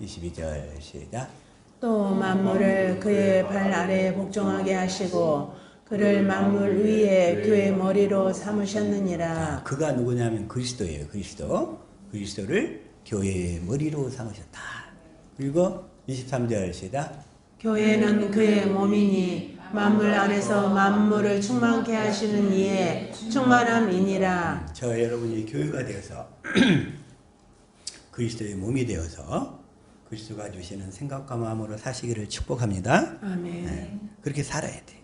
22절 시작. 또 만물을 그의 발 아래에 복종하게 하시고 그를 만물 위에 교회 머리로 삼으셨느니라. 그가 누구냐면 그리스도예요. 그리스도. 그리스도를 교회의 머리로 삼으셨다. 그리고 23절 시작. 교회는 그의 몸이니 만물 안에서 만물을 충만케 하시는 이의 충만함이니라. 저 여러분이 교회가 되어서 그리스도의 몸이 되어서 그리스도가 주시는 생각과 마음으로 사시기를 축복합니다. 아멘. 네, 그렇게 살아야 돼.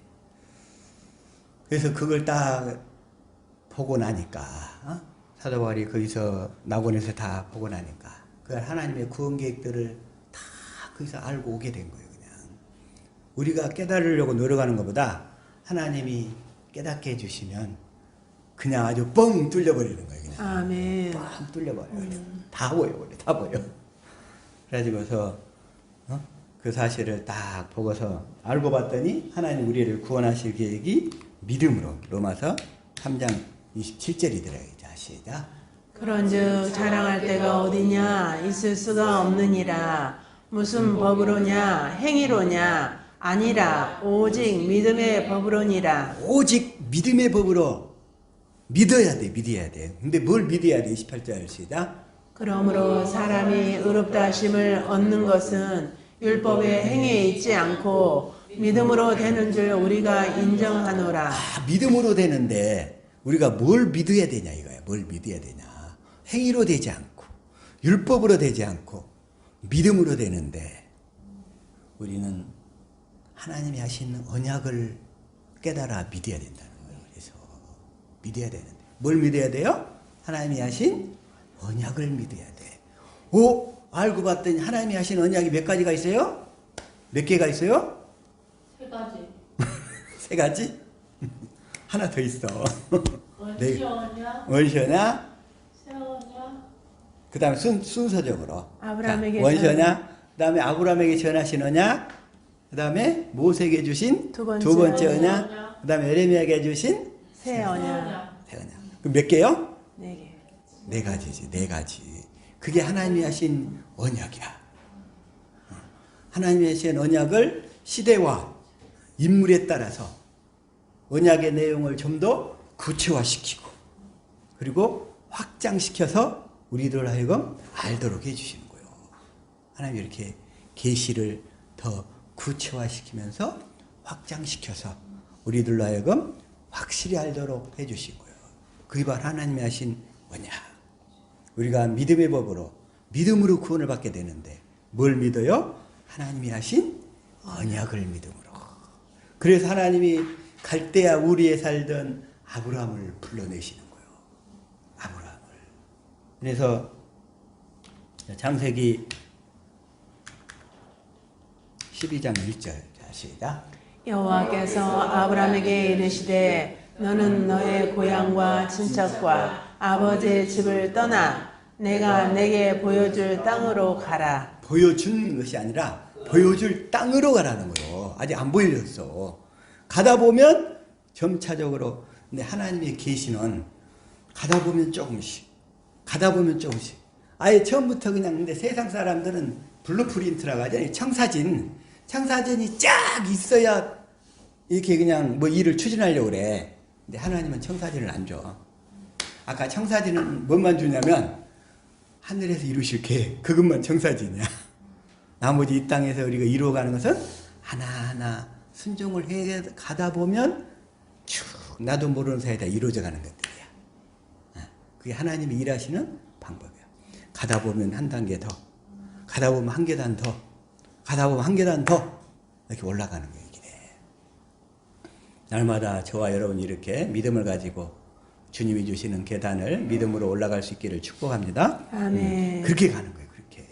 그래서 그걸 딱 보고 나니까 사도 바울이 거기서 낙원에서 다 보고 나니까 그 하나님의 구원 계획들을 다 거기서 알고 오게 된 거예요. 그냥 우리가 깨달으려고 노력하는 것보다 하나님이 깨닫게 해주시면 그냥 아주 뻥 뚫려버리는 거예요. 그냥 아멘. 뻥 뚫려버려요. 다 보여, 다 보여. 그래가지고서 그 사실을 딱 보고서 알고 봤더니 하나님 우리를 구원하실 계획이 믿음으로 로마서 3장 27절이더라고요. 자, 시작. 그런즉 자랑할 데가 어디냐 있을 수가 없느니라. 무슨 법으로냐 행위로냐 아니라 오직 믿음의 법으로니라. 오직 믿음의 법으로 믿어야 돼. 믿어야 돼. 근데 뭘 믿어야 돼? 28절 시작. 그러므로 사람이 의롭다 하심을 얻는 것은 율법의 행위에 있지 않고 믿음으로 되는 줄 우리가 인정하노라. 믿음으로 되는데 우리가 뭘 믿어야 되냐 이거야. 뭘 믿어야 되냐. 행위로 되지 않고 율법으로 되지 않고 믿음으로 되는데 우리는 하나님이 하신 언약을 깨달아 믿어야 된다는 거예요. 그래서 믿어야 되는데 뭘 믿어야 돼요? 하나님이 하신 언약을 믿어야 돼. 오, 알고 봤더니 하나님이 하신 언약이 몇 가지가 있어요? 몇 개가 있어요? 3가지. 3가지? 하나 더 있어. 원시 언약, 원시 언약, 새 언약, 그 다음에 순서적으로. 아브라함에게 원시 언약, 그 다음에 아브라함에게 전하신 언약, 그 다음에 모세에게 주신 두 번째 두 번째 언약. 언약, 그 다음에 에레미야에게 주신 새 언약. 새 언약. 그럼 몇 개요? 4개. 4가지지, 4가지. 그게 하나님이 하신 언약이야. 하나님이 하신 언약을 시대와 인물에 따라서 언약의 내용을 좀 더 구체화시키고 그리고 확장시켜서 우리들 하여금 알도록 해주시는 거예요. 하나님이 이렇게 계시를 더 구체화시키면서 확장시켜서 우리들로 하여금 확실히 알도록 해주신 거예요. 그게 바로 하나님이 하신 언약. 우리가 믿음의 법으로 믿음으로 구원을 받게 되는데 뭘 믿어요? 하나님이 하신 언약을 믿음으로. 그래서 하나님이 갈대아 우리에 살던 아브라함을 불러내시는 거예요. 아브라함을. 그래서 창세기 12장 1절. 자, 시작. 여호와께서 아브라함에게 이르시되 너는 너의 고향과 친척과 아버지의 집을 떠나 내가 내게 보여줄 땅으로 가라. 보여주는 것이 아니라 보여줄 땅으로 가라는 거예요. 아직 안 보여줬어. 가다 보면 점차적으로. 근데 하나님의 계시는 가다 보면 조금씩 가다 보면 조금씩 아예 처음부터 그냥. 근데 세상 사람들은 블루프린트라고 하잖아요. 청사진이 쫙 있어야 이렇게 그냥 뭐 일을 추진하려고 그래. 근데 하나님은 청사진을 안 줘. 아까 청사진은 뭐만 주냐면 하늘에서 이루실 계획, 그것만 청사진이야. 나머지 이 땅에서 우리가 이루어가는 것은 하나하나 순종을 해 가다 보면 쭉 나도 모르는 사이에 다 이루어져 가는 것들이야. 그게 하나님이 일하시는 방법이야. 가다 보면 한 단계 더, 가다 보면 한 계단 더, 가다 보면 한 계단 더 이렇게 올라가는 거예요. 날마다 저와 여러분이 이렇게 믿음을 가지고 주님이 주시는 계단을 믿음으로 올라갈 수 있기를 축복합니다. 아멘. 그렇게 가는 거예요. 그렇게.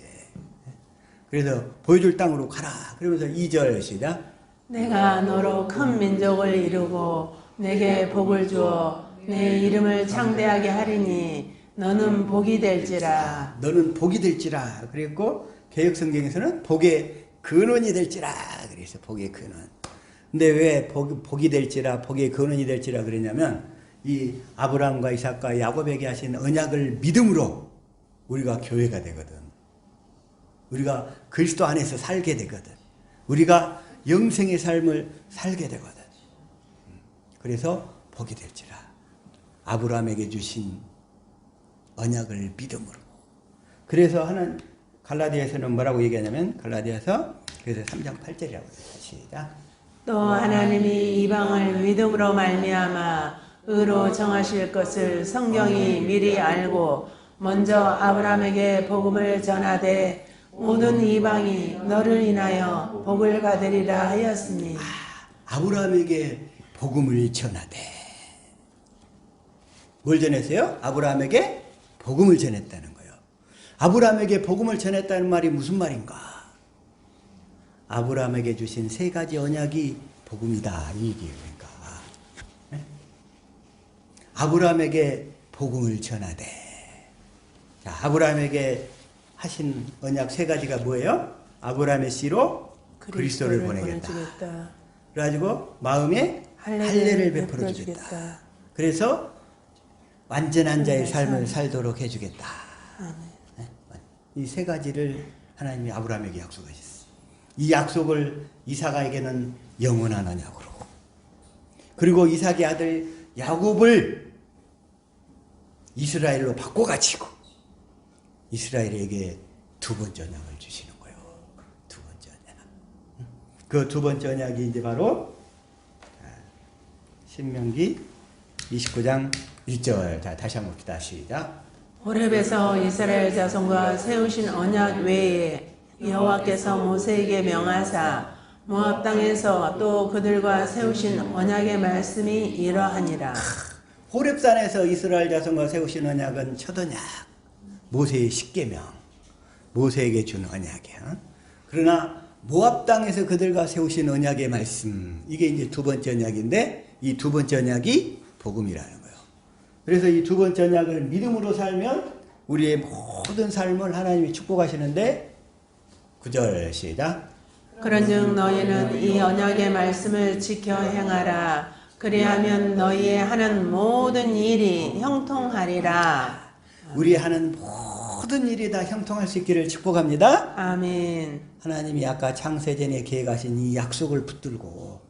그래서 보여줄 땅으로 가라. 그러면서 2절 시작. 내가 너로 큰 민족을 이루고 내게 복을 주어 내 이름을 창대하게 하리니 너는 복이 될지라. 너는 복이 될지라. 그랬고 개역성경에서는 복의 근원이 될지라. 그래서 복의 근원. 근데 왜 복이 될지라, 복의 근원이 될지라 그러냐면 이 아브라함과 이삭과 야곱에게 하신 언약을 믿음으로 우리가 교회가 되거든. 우리가 그리스도 안에서 살게 되거든. 우리가 영생의 삶을 살게 되거든. 그래서 복이 될지라. 아브라함에게 주신 언약을 믿음으로. 그래서 하는 갈라디아에서는 뭐라고 얘기하냐면 갈라디아서 그래서 3장 8절이라고 해요. 시작. 또 하나님이 이방을 믿음으로 말미암아 의로 정하실 것을 성경이 미리 알고 먼저 아브라함에게 복음을 전하되 모든 이방이 너를 인하여 복을 받으리라 하였으니. 아브라함에게 복음을 전하되. 뭘 전했어요? 아브라함에게 복음을 전했다는 거예요. 아브라함에게 복음을 전했다는 말이 무슨 말인가? 아브라함에게 주신 3가지 언약이 복음이다. 이 얘기예요. 그러니까. 네? 아브라함에게 복음을 전하되. 자, 아브라함에게 하신 언약 3가지가 뭐예요? 아브라함의 씨로 그리스도를 보내겠다. 그래가지고 마음에 할례를 베풀어 주겠다. 그래서 완전한 자의 삶을 살도록 해주겠다. 네? 이 3가지를 하나님이 아브라함에게 약속하셨어요. 이 약속을 이삭에게는 영원한 언약으로, 그리고 이삭의 아들 야곱을 이스라엘로 바꿔가지고 이스라엘에게 2번째 언약을 주시는 거예요. 2번째 언약. 그 2번째 언약이 이제 바로 신명기 29장 1절. 자, 다시 한번 봅시다. 시작. 호렙에서 이스라엘 자손과 세우신 언약 외에 여호와께서 모세에게 명하사 모압 땅에서 또 그들과 세우신 언약의 말씀이 이러하니라. 호렙산에서 이스라엘 자손과 세우신 언약은 첫 언약, 모세의 10계명, 모세에게 준 언약이야. 그러나 모압 땅에서 그들과 세우신 언약의 말씀, 이게 이제 2번째 언약인데 이 2번째 언약이 복음이라는 거예요. 그래서 이 2번째 언약을 믿음으로 살면 우리의 모든 삶을 하나님이 축복하시는데 9절 시작. 그런즉 너희는 이 언약의 말씀을 지켜 행하라. 그리하면 너희의 하는 모든 일이 형통하리라. 우리 하는 모든 일이 다 형통할 수 있기를 축복합니다. 아멘. 하나님이 아까 창세전에 계획하신 이 약속을 붙들고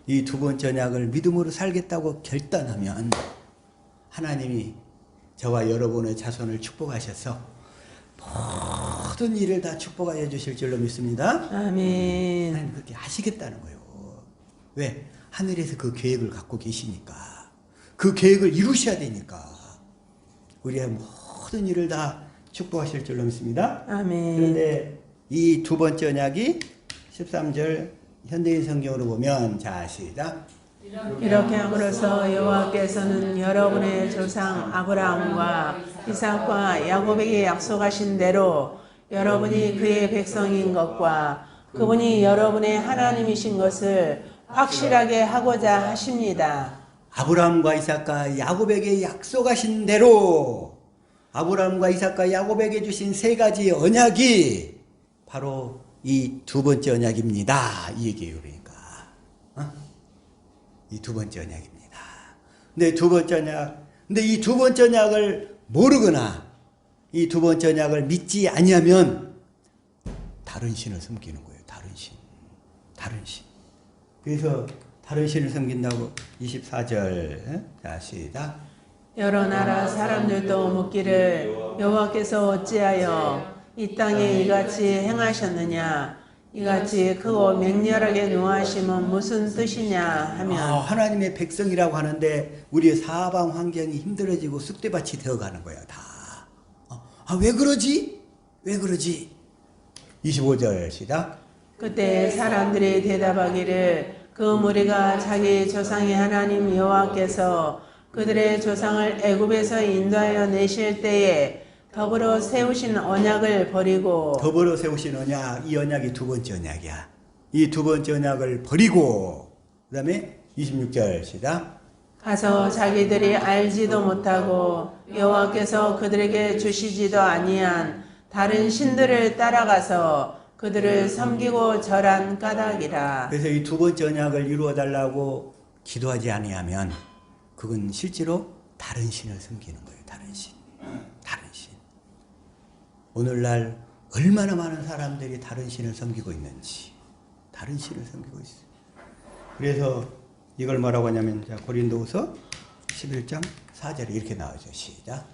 이 두 번째 언약을 믿음으로 살겠다고 결단하면 하나님이 저와 여러분의 자손을 축복하셔서 모든 일을 다 축복하여 주실 줄로 믿습니다. 아멘. 하나님 그렇게 하시겠다는 거예요. 왜? 하늘에서 그 계획을 갖고 계시니까. 그 계획을 이루셔야 되니까. 우리의 모든 일을 다 축복하실 줄로 믿습니다. 아멘. 그런데 이 두 번째 언약이 13절 현대인 성경으로 보면, 자 시작. 이렇게 함으로써 여호와께서는 여러분의 조상 아브라함과 이삭과 야곱에게 약속하신 대로 여러분이 그의 백성인 것과 그분이 여러분의 하나님이신 것을 확실하게 하고자 하십니다. 아브라함과 이삭과 야곱에게 약속하신 대로 아브라함과 이삭과 야곱에게 주신 세 가지 언약이 바로 이 두 번째 언약입니다. 이 얘기예요. 그러니까 이 두 번째 언약입니다. 근데 이 두 번째 언약을 모르거나 이 두 번째 언약을 믿지 아니하면 다른 신을 섬기는 거예요. 다른 신. 그래서 다른 신을 섬긴다고 24절 자 시작. 여러 나라 사람들도 묻기를 여호와께서 어찌하여 이 땅에 이같이 행하셨느냐, 이같이 크고 맹렬하게 노하심은 무슨 뜻이냐 하면, 하나님의 백성이라고 하는데 우리의 사방 환경이 힘들어지고 쑥대밭이 되어가는 거야 다. 왜 그러지? 25절 시작. 그때 사람들이 대답하기를 그 무리가 자기 조상의 하나님 여호와께서 그들의 조상을 애굽에서 인도하여 내실 때에 더불어 세우신 언약을 버리고, 더불어 세우신 언약, 이 언약이 두 번째 언약이야. 이 두 번째 언약을 버리고, 그 다음에 26절 시작. 가서 자기들이 알지도 못하고 여호와께서 그들에게 주시지도 아니한 다른 신들을 따라가서 그들을 섬기고 절한 까닭이라. 그래서 이 두 번째 언약을 이루어 달라고 기도하지 아니하면 그건 실제로 다른 신을 섬기는 거예요. 다른 신. 오늘날 얼마나 많은 사람들이 다른 신을 섬기고 있는지. 다른 신을 섬기고 있어요. 그래서 이걸 뭐라고 하냐면, 자, 고린도후서 11장 4절에 이렇게 나오죠. 시작.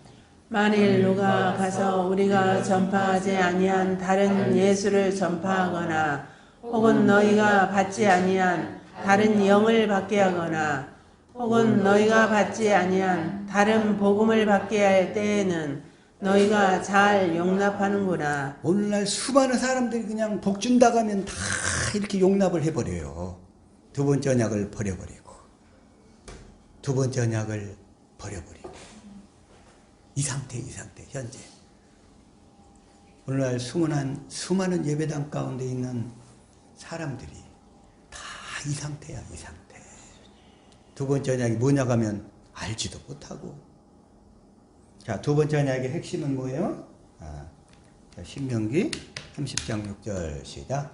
만일 누가 가서 우리가 전파하지 아니한 다른 예수를 전파하거나 혹은 너희가 받지 아니한 다른 영을 받게 하거나 혹은 너희가 받지 아니한 다른 복음을 받게 할 때에는 너희가 잘 용납하는구나. 오늘날 수많은 사람들이 그냥 복 준다고 하면 다 이렇게 용납을 해버려요. 두 번째 언약을 버려버리고, 이 상태 현재. 오늘날 수많은 예배당 가운데 있는 사람들이 다 이 상태야. 두 번째 언약이 뭐냐고 하면 알지도 못하고. 자, 두 번째 언약의 핵심은 뭐예요? 신명기 30장 6절 시작.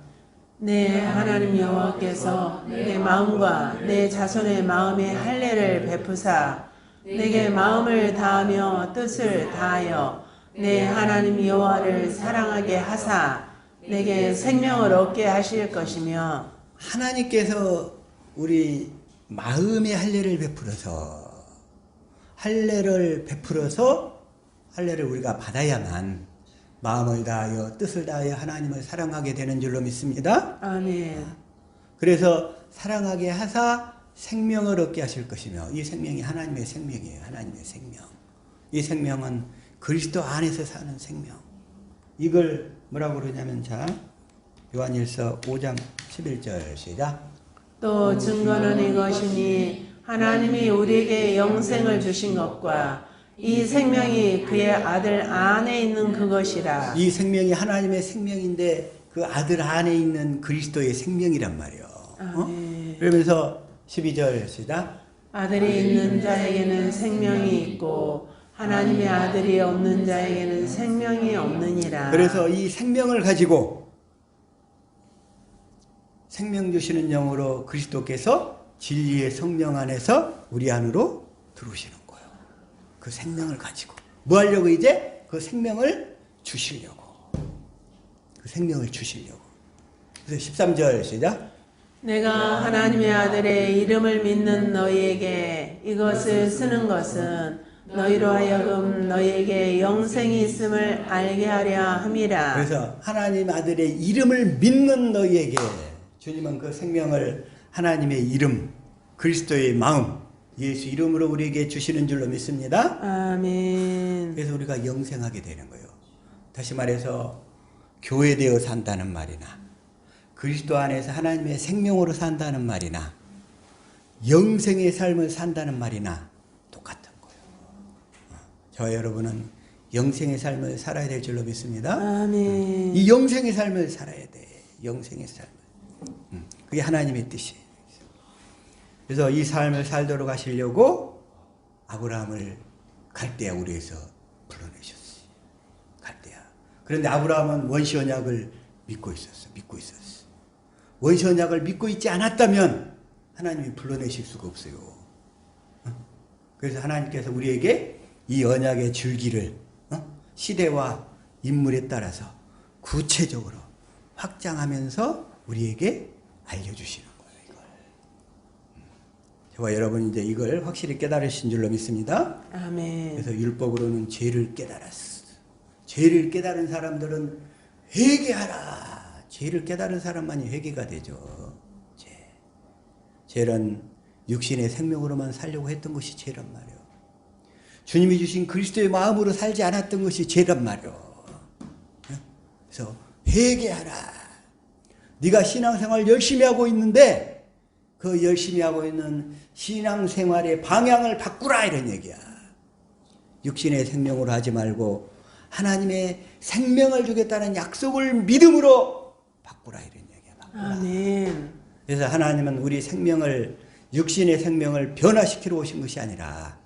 내 하나님 여호와께서 내 마음과 내 자손의 마음에 할례를 베푸사 내게 마음을 다하며 뜻을 다하여 내 하나님 여호와를 사랑하게 하사 내게 생명을 얻게 하실 것이며. 하나님께서 우리 마음의 할례를 베풀어서 할례를 우리가 받아야만 마음을 다하여 뜻을 다하여 하나님을 사랑하게 되는 줄로 믿습니다. 아멘. 그래서 사랑하게 하사 생명을 얻게 하실 것이며, 이 생명이 하나님의 생명이에요. 하나님의 생명. 이 생명은 그리스도 안에서 사는 생명. 이걸 뭐라고 그러냐면, 자, 요한일서 5장 11절 시작. 또 증거는 이것이니 하나님이 우리에게 영생을 주신 것과 이 생명이 그의 아들 안에 있는 그것이라. 이 생명이 하나님의 생명인데 그 아들 안에 있는 그리스도의 생명이란 말이에요. 그러면서 12절 시작. 아들이 있는 자에게는 생명이 있고 하나님의 아들이 없는 자에게는 생명이 없느니라. 그래서 이 생명을 가지고 생명 주시는 영으로 그리스도께서 진리의 성령 안에서 우리 안으로 들어오시는 거예요. 그 생명을 가지고 뭐 하려고? 이제 그 생명을 주시려고. 그래서 13절 시작. 내가 하나님의 아들의 이름을 믿는 너희에게 이것을 쓰는 것은 너희로 하여금 너희에게 영생이 있음을 알게 하려 함이라. 그래서 하나님 아들의 이름을 믿는 너희에게 주님은 그 생명을 하나님의 이름, 그리스도의 마음, 예수 이름으로 우리에게 주시는 줄로 믿습니다. 아멘. 그래서 우리가 영생하게 되는 거예요. 다시 말해서 교회되어 산다는 말이나 그리스도 안에서 하나님의 생명으로 산다는 말이나 영생의 삶을 산다는 말이나 똑같은 거예요. 저와 여러분은 영생의 삶을 살아야 될 줄로 믿습니다. 아멘. 이 영생의 삶을 살아야 돼. 영생의 삶을. 그게 하나님의 뜻이에요. 그래서 이 삶을 살도록 하시려고 아브라함을 갈대아 우리에서 불러내셨어요. 갈대아. 그런데 아브라함은 원시 언약을 믿고 있었어. 원시 언약을 믿고 있지 않았다면 하나님이 불러내실 수가 없어요. 그래서 하나님께서 우리에게 이 언약의 줄기를 시대와 인물에 따라서 구체적으로 확장하면서 우리에게 알려주시는 거예요. 이걸. 저와 여러분 이제 이걸 확실히 깨달으신 줄로 믿습니다. 아멘. 그래서 율법으로는 죄를 깨달았어. 죄를 깨달은 사람들은 회개하라. 죄를 깨달은 사람만이 회개가 되죠. 죄는 육신의 생명으로만 살려고 했던 것이 죄란 말이에요. 주님이 주신 그리스도의 마음으로 살지 않았던 것이 죄란 말이에요. 그래서 회개하라. 네가 신앙생활 열심히 하고 있는데 그 열심히 하고 있는 신앙생활의 방향을 바꾸라 이런 얘기야. 육신의 생명으로 하지 말고 하나님의 생명을 주겠다는 약속을 믿음으로 바꾸라 이런 얘기야. 바꾸라. 아멘. 그래서 하나님은 우리 생명을 육신의 생명을 변화시키러 오신 것이 아니라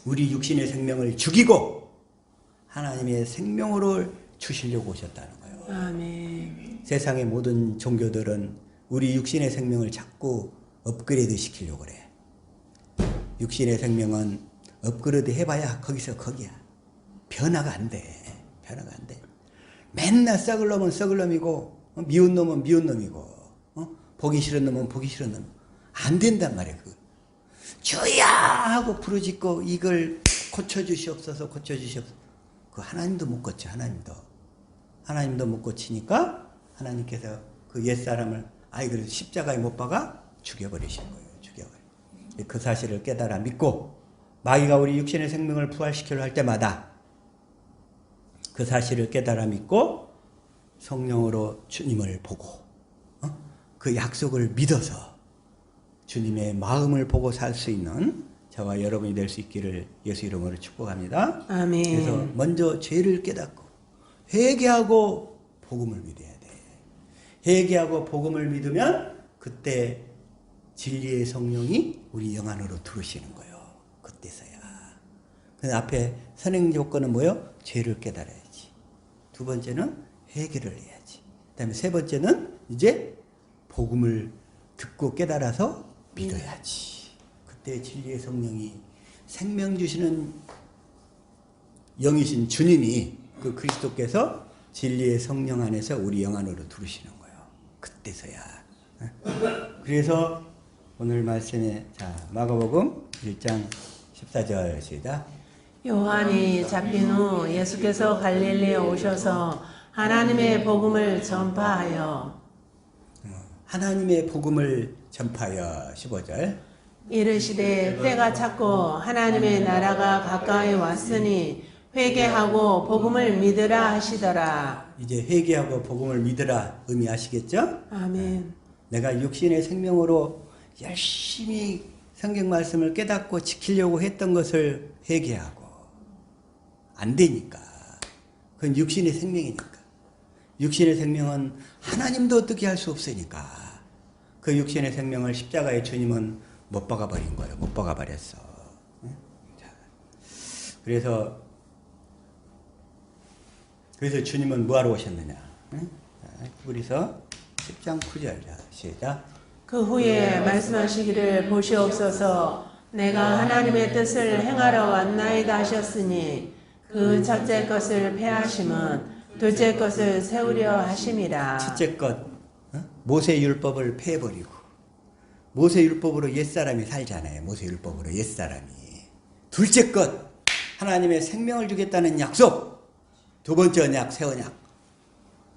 우리 육신의 생명을 죽이고 하나님의 생명으로 주시려고 오셨다는 거예요. 아멘. 세상의 모든 종교들은 우리 육신의 생명을 자꾸 업그레이드 시키려고 그래. 육신의 생명은 업그레이드 해봐야 거기서 거기야. 변화가 안 돼. 변화가 안 돼. 맨날 썩을 놈은 썩을 놈이고 미운 놈은 미운 놈이고 보기 싫은 놈은 보기 싫은 놈. 안 된단 말이야. 그거. 주야 하고 부르짖고 이걸 고쳐주시옵소서 고쳐주시옵소서. 그 하나님도 못 고쳐. 하나님도 못 고치니까 하나님께서 그 옛사람을 그래서 십자가에 못 박아 죽여버리신 거예요. 그 사실을 깨달아 믿고 마귀가 우리 육신의 생명을 부활시키려 할 때마다 그 사실을 깨달아 믿고 성령으로 주님을 보고 그 약속을 믿어서 주님의 마음을 보고 살 수 있는 저와 여러분이 될 수 있기를 예수 이름으로 축복합니다. 아멘. 그래서 먼저 죄를 깨닫고 회개하고 복음을 믿어야 돼. 회개하고 복음을 믿으면 그때 진리의 성령이 우리 영 안으로 들어오시는 거예요. 그때서야. 그 앞에 선행 조건은 뭐예요? 죄를 깨달아야지. 두 번째는 회개를 해야지. 그다음에 세 번째는 이제 복음을 듣고 깨달아서 믿어야지. 그때 진리의 성령이 생명 주시는 영이신 주님이 그 그리스도께서 진리의 성령 안에서 우리 영 안으로 들으시는 거예요. 그때서야. 그래서 오늘 말씀에 마가복음 1장 14절 시작. 요한이 잡힌 후 예수께서 갈릴리에 오셔서 하나님의 복음을 전파하여 하나님의 복음을 전파하여 15절. 이르시되 때가 찼고 하나님의 나라가 가까이 왔으니 회개하고 복음을 믿으라 하시더라. 이제 회개하고 복음을 믿으라 의미하시겠죠? 아멘. 내가 육신의 생명으로 열심히 성경 말씀을 깨닫고 지키려고 했던 것을 회개하고 안 되니까. 그건 육신의 생명이니까. 육신의 생명은 하나님도 어떻게 할 수 없으니까. 그 육신의 생명을 십자가에 주님은 못 박아버린 거예요. 못 박아버렸어. 그래서 주님은 뭐하러 오셨느냐. 우리서 10장 9절 시작. 그 후에 말씀하시기를 보시옵소서 내가 하나님의 뜻을 행하러 왔나이다 하셨으니 그 첫째 것을 폐하심은 둘째 것을 세우려 하심이라. 첫째 것 모세 율법을 폐해버리고 모세 율법으로 옛사람이 살잖아요. 모세 율법으로 옛사람이. 둘째 것, 하나님의 생명을 주겠다는 약속. 두 번째 언약, 새 언약.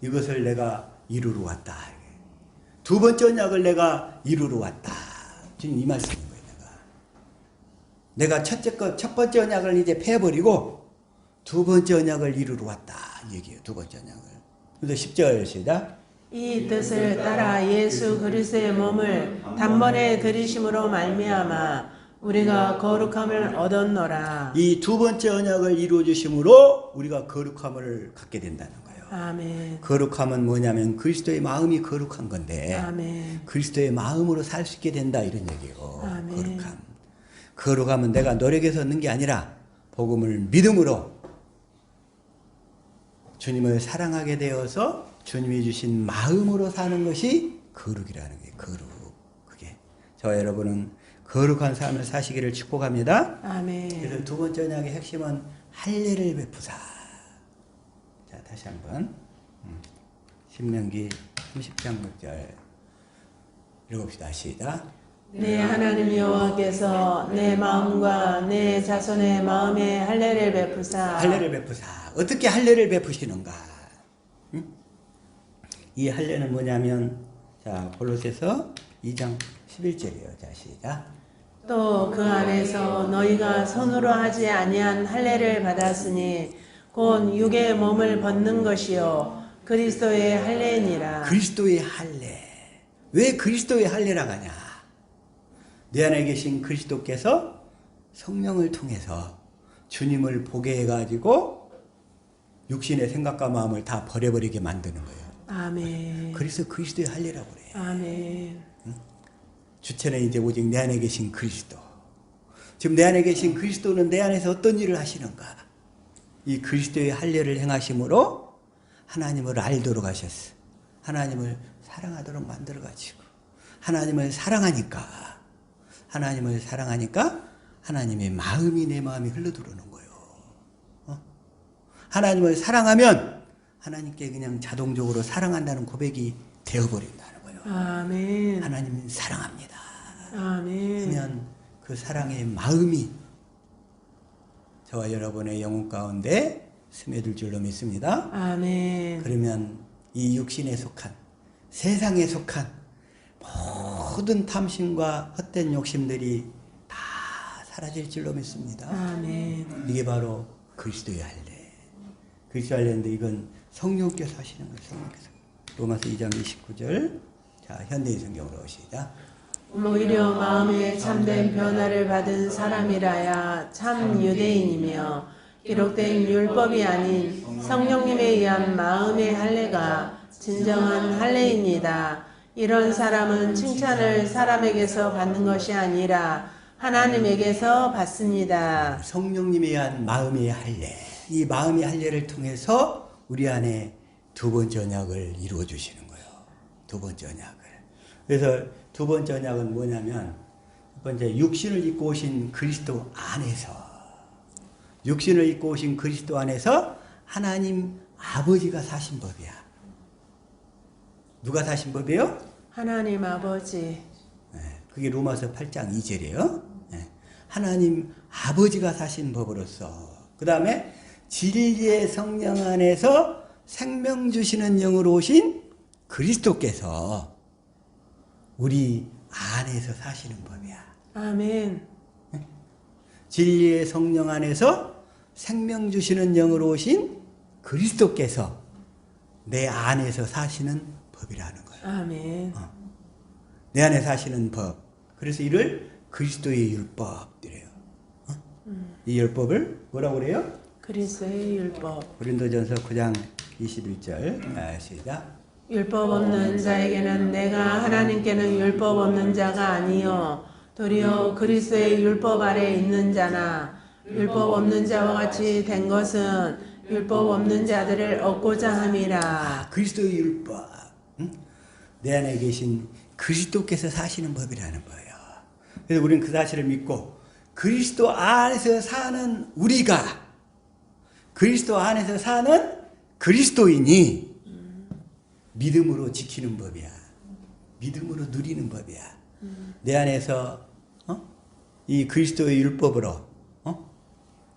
이것을 내가 이루러 왔다. 두 번째 언약을 내가 이루러 왔다. 지금 이 말씀인 거예요. 내가 첫 번째 언약을 이제 폐해버리고 두 번째 언약을 이루러 왔다. 이 얘기예요. 두 번째 언약을. 그래서 10절 시작. 이 뜻을 따라 예수 그리스도의 몸을 단번에 들이심으로 말미암아 우리가 거룩함을 얻었노라. 이 두 번째 언약을 이루어 주심으로 우리가 거룩함을 갖게 된다는 거예요. 아멘. 거룩함은 뭐냐면 그리스도의 마음이 거룩한 건데 아멘. 그리스도의 마음으로 살 수 있게 된다 이런 얘기예요. 아멘. 거룩함. 거룩함은 내가 노력해서 얻는 게 아니라 복음을 믿음으로 주님을 사랑하게 되어서 주님이 주신 마음으로 사는 것이 거룩이라는 거예요. 거룩. 그게 저와 여러분은 거룩한 삶을 사시기를 축복합니다. 아멘. 그래서 두 번째 언약의 핵심은 할례를 베푸사. 자, 다시 한번 신명기 30장 6절 읽읍시다. 시작. 내 하나님 여호와께서 내 마음과 내 자손의 마음에 할례를 베푸사. 할례를 베푸사. 어떻게 할례를 베푸시는가? 이 할례는 뭐냐면 자, 골로새서 2장 11절이에요. 자, 시작. 또 그 안에서 너희가 손으로 하지 아니한 할례를 받았으니 곧 육의 몸을 벗는 것이요 그리스도의 할례니라. 그리스도의 할례. 왜 그리스도의 할례라고 하냐? 내 안에 계신 그리스도께서 성령을 통해서 주님을 보게 해가지고 육신의 생각과 마음을 다 버려버리게 만드는 거예요. 아멘. 그래서 그리스도의 할례라고 그래요. 아멘. 주체는 이제 오직 내 안에 계신 그리스도. 지금 내 안에 계신 그리스도는 내 안에서 어떤 일을 하시는가? 이 그리스도의 할례를 행하심으로 하나님을 알도록 하셨어. 하나님을 사랑하도록 만들어 가지고 하나님을 사랑하니까 하나님의 마음이 내 마음에 흘러들어오는 거예요. 하나님을 사랑하면 하나님께 그냥 자동적으로 사랑한다는 고백이 되어버린다는 거예요. 아멘. 하나님은 사랑합니다. 아멘. 그러면 그 사랑의 마음이 저와 여러분의 영혼 가운데 스며들 줄로 믿습니다. 아멘. 그러면 이 육신에 속한 세상에 속한 모든 탐심과 헛된 욕심들이 다 사라질 줄로 믿습니다. 아멘. 이게 바로 그리스도의 할례. 그리스도의 할례인데 이건 성령께서 하시는 거예요. 성령께서. 로마서 2장 29절. 자, 현대인 성경으로 시작. 오히려 마음에 참된 변화를 받은 사람이라야 참 유대인이며 기록된 율법이 아닌 성령님에 의한 마음의 할례가 진정한 할례입니다. 이런 사람은 칭찬을 사람에게서 받는 것이 아니라 하나님에게서 받습니다. 성령님에 의한 마음의 할례. 이 마음의 할례를 통해서 우리 안에 두 번째 언약을 이루어 주시는 거예요. 두 번째 언약을. 그래서 두 번째 언약은 뭐냐면 첫 번째 육신을 입고 오신 그리스도 안에서 육신을 입고 오신 그리스도 안에서 하나님 아버지가 사신 법이야. 누가 사신 법이에요? 하나님 아버지. 네, 그게 로마서 8장 2절이에요. 네, 하나님 아버지가 사신 법으로서 그 다음에 진리의 성령 안에서 생명 주시는 영으로 오신 그리스도께서 우리 안에서 사시는 법이야. 아멘. 진리의 성령 안에서 생명 주시는 영으로 오신 그리스도께서 내 안에서 사시는 법이라는 거야. 아멘. 내 안에 사시는 법. 그래서 이를 그리스도의 율법이래요. 이 율법을 뭐라고 그래요? 그리스도의 율법. 고린도전서 9장 21절. 시작. 율법 없는 자에게는 내가 하나님께는 율법 없는 자가 아니요 도리어 그리스도의 율법 아래 있는 자나 율법 없는 자와 같이 된 것은 율법 없는 자들을 얻고자 함이라. 그리스도의 율법. 내 안에 계신 그리스도께서 사시는 법이라는 거예요. 그래서 우리는 그 사실을 믿고 그리스도 안에서 사는 우리가 그리스도 안에서 사는 그리스도인이 믿음으로 지키는 법이야. 믿음으로 누리는 법이야. 내 안에서 이 그리스도의 율법으로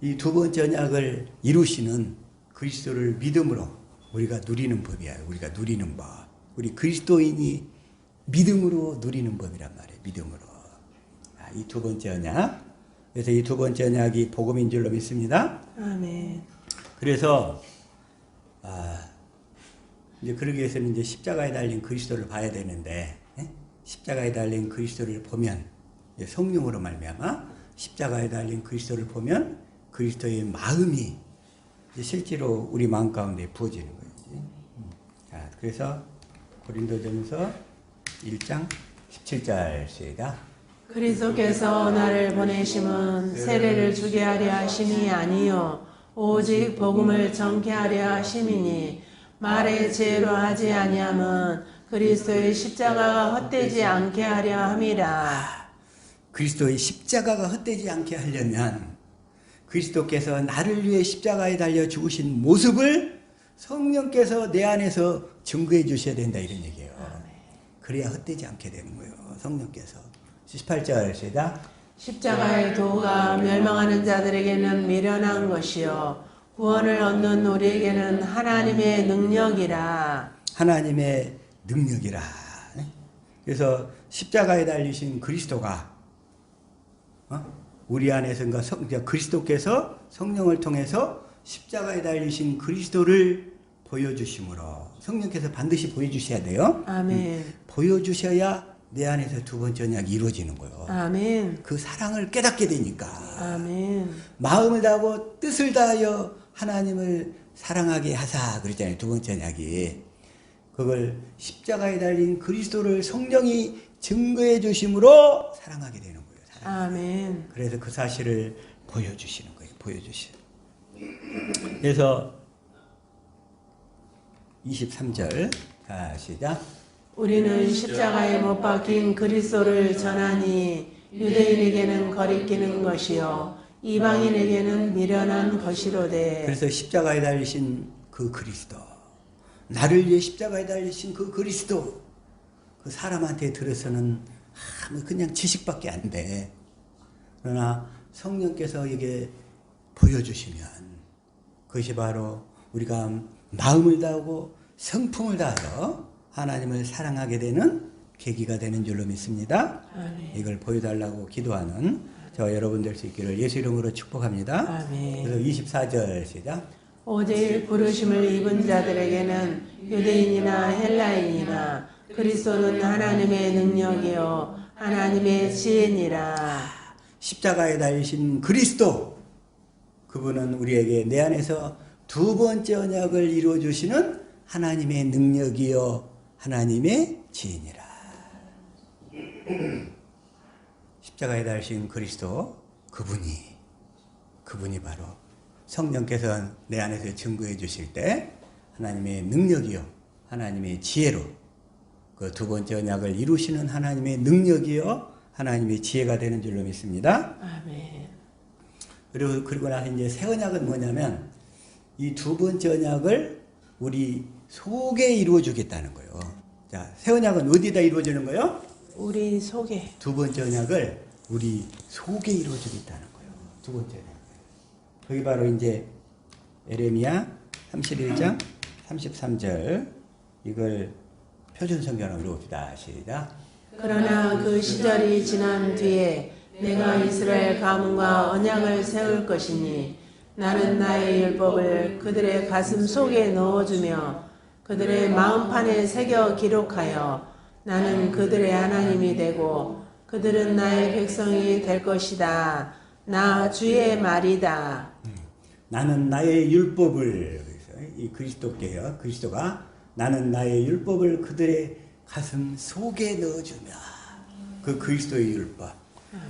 이 두 번째 언약을 이루시는 그리스도를 믿음으로 우리가 누리는 법이야. 우리가 누리는 법. 우리 그리스도인이 믿음으로 누리는 법이란 말이에요. 믿음으로. 이 두 번째 언약. 그래서 이 두 번째 언약이 복음인 줄로 믿습니다. 아멘. 그래서 이제 그러기 위해서는 이제 십자가에 달린 그리스도를 봐야 되는데, 십자가에 달린 그리스도를 보면 이제 성령으로 말미암아 십자가에 달린 그리스도를 보면 그리스도의 마음이 이제 실제로 우리 마음 가운데 부어지는 거지. 자, 그래서 고린도전서 1장 17절 시작. 그리스도께서 나를 보내심은 세례를 주게 하려 하심이 아니요 오직 복음을 전케 하려 하심이니 말의 지혜로 하지 아니함은 그리스도의 십자가가 헛되지 않게 하려 함이라. 그리스도의 십자가가 헛되지 않게 하려면 그리스도께서 나를 위해 십자가에 달려 죽으신 모습을 성령께서 내 안에서 증거해 주셔야 된다 이런 얘기예요. 그래야 헛되지 않게 되는 거예요. 성령께서. 18절 시작. 십자가의 도가 멸망하는 자들에게는 미련한 것이요 구원을 얻는 우리에게는 하나님의 능력이라. 하나님의 능력이라. 그래서 십자가에 달리신 그리스도가 우리 안에서 그리스도께서 성령을 통해서 십자가에 달리신 그리스도를 보여주심으로 성령께서 반드시 보여주셔야 돼요. 아멘. 보여주셔야 내 안에서 두 번째 언약이 이루어지는 거예요. 아멘. 그 사랑을 깨닫게 되니까. 아멘. 마음을 다하고 뜻을 다하여 하나님을 사랑하게 하사 그랬잖아요. 두 번째 언약이. 그걸 십자가에 달린 그리스도를 성령이 증거해 주심으로 사랑하게 되는 거예요. 아멘. 그래서 그 사실을 보여주시는 거예요. 보여주시는. 그래서 23절 시작. 우리는 십자가에 못 박힌 그리스도를 전하니 유대인에게는 거리끼는 것이요 이방인에게는 미련한 것이로되. 그래서 십자가에 달리신 그 그리스도, 나를 위해 십자가에 달리신 그 그리스도, 그 사람한테 들어서는 그냥 지식밖에 안 돼. 그러나 성령께서 이게 보여주시면 그것이 바로 우리가 마음을 다하고 성품을 다하여 하나님을 사랑하게 되는 계기가 되는 줄로 믿습니다. 아멘. 이걸 보여달라고 기도하는 저 여러분 될 수 있기를 예수 이름으로 축복합니다. 아멘. 그래서 24절 시작. 오직 부르심을 입은 자들에게는 유대인이나 헬라인이나 그리스도는 하나님의 능력이요 하나님의 지혜니라. 십자가에 달리신 그리스도, 그분은 우리에게 내 안에서 두 번째 언약을 이루어 주시는 하나님의 능력이요 하나님의 지혜니라. 십자가에 달리신 그리스도, 그분이 바로 성령께서 내 안에서 증거해 주실 때 하나님의 능력이요 하나님의 지혜로 그 두 번째 언약을 이루시는 하나님의 능력이요 하나님의 지혜가 되는 줄로 믿습니다. 아멘. 그리고 나서 이제 새 언약은 뭐냐면 이 두 번째 언약을 우리 속에 이루어 주겠다는 거예요. 자, 새 언약은 어디다 이루어지는 거예요? 우리 속에. 두 번째 언약을 우리 속에 이루어 주겠다는 거예요. 두 번째 언약. 거기 바로 이제 에레미야 31장 33절 이걸 표준 성경으로 읽어봅시다. 시작. 그러나 그 시절이 지난 뒤에 내가 이스라엘 가문과 언약을 세울 것이니 나는 나의 율법을 그들의 가슴 속에 넣어주며 그들의 마음판에 새겨 기록하여 나는 그들의 하나님이 되고 그들은 나의 백성이 될 것이다. 나 주의 말이다. 나는 나의 율법을, 이 그리스도께요. 그리스도가 나는 나의 율법을 그들의 가슴 속에 넣어주며 그 그리스도의 율법,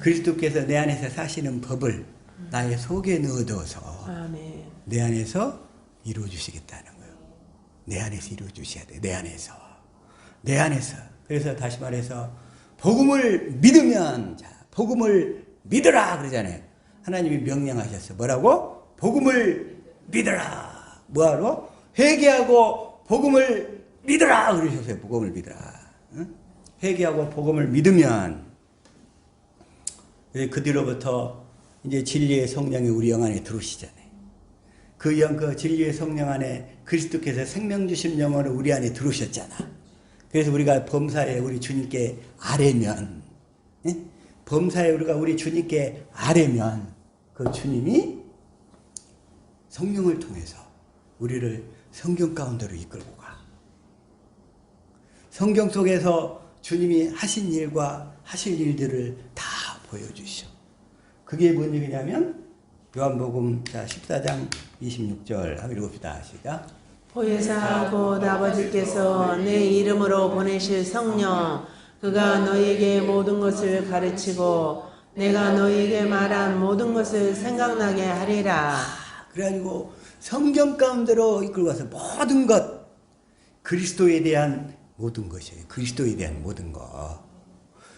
그리스도께서 내 안에서 사시는 법을 나의 속에 넣어둬서 아멘. 내 안에서 이루어 주시겠다는 거예요. 내 안에서 이루어 주셔야 돼. 내 안에서. 그래서 다시 말해서 복음을 믿으면, 자, 복음을 믿으라 그러잖아요. 하나님이 명령하셨어. 뭐라고? 복음을 믿으라. 뭐하러? 회개하고 복음을 믿으라 그러셨어요. 복음을 믿으라. 응? 회개하고 복음을 믿으면 그 뒤로부터 이제 진리의 성령이 우리 영 안에 들어오시잖아요. 그 진리의 성령 안에 그리스도께서 생명 주신 영으로 우리 안에 들어오셨잖아. 그래서 우리가 범사에 우리 주님께 아뢰면, 예? 범사에 우리 주님께 아뢰면 그 주님이 성령을 통해서 우리를 성경 가운데로 이끌고 가. 성경 속에서 주님이 하신 일과 하실 일들을 다 보여주시오. 그게 뭔 얘기냐면 요한복음 14장 26절 한번 읽읍시다. 시작. 보혜사 곧 아버지께서 내 이름으로 보내실 성령 그가 너희에게 모든 것을 가르치고 내가 너희에게 말한 모든 것을 생각나게 하리라. 그래가지고 성경 가운데로 이끌고 와서 모든 것, 그리스도에 대한 모든 것이에요. 그리스도에 대한 모든 것,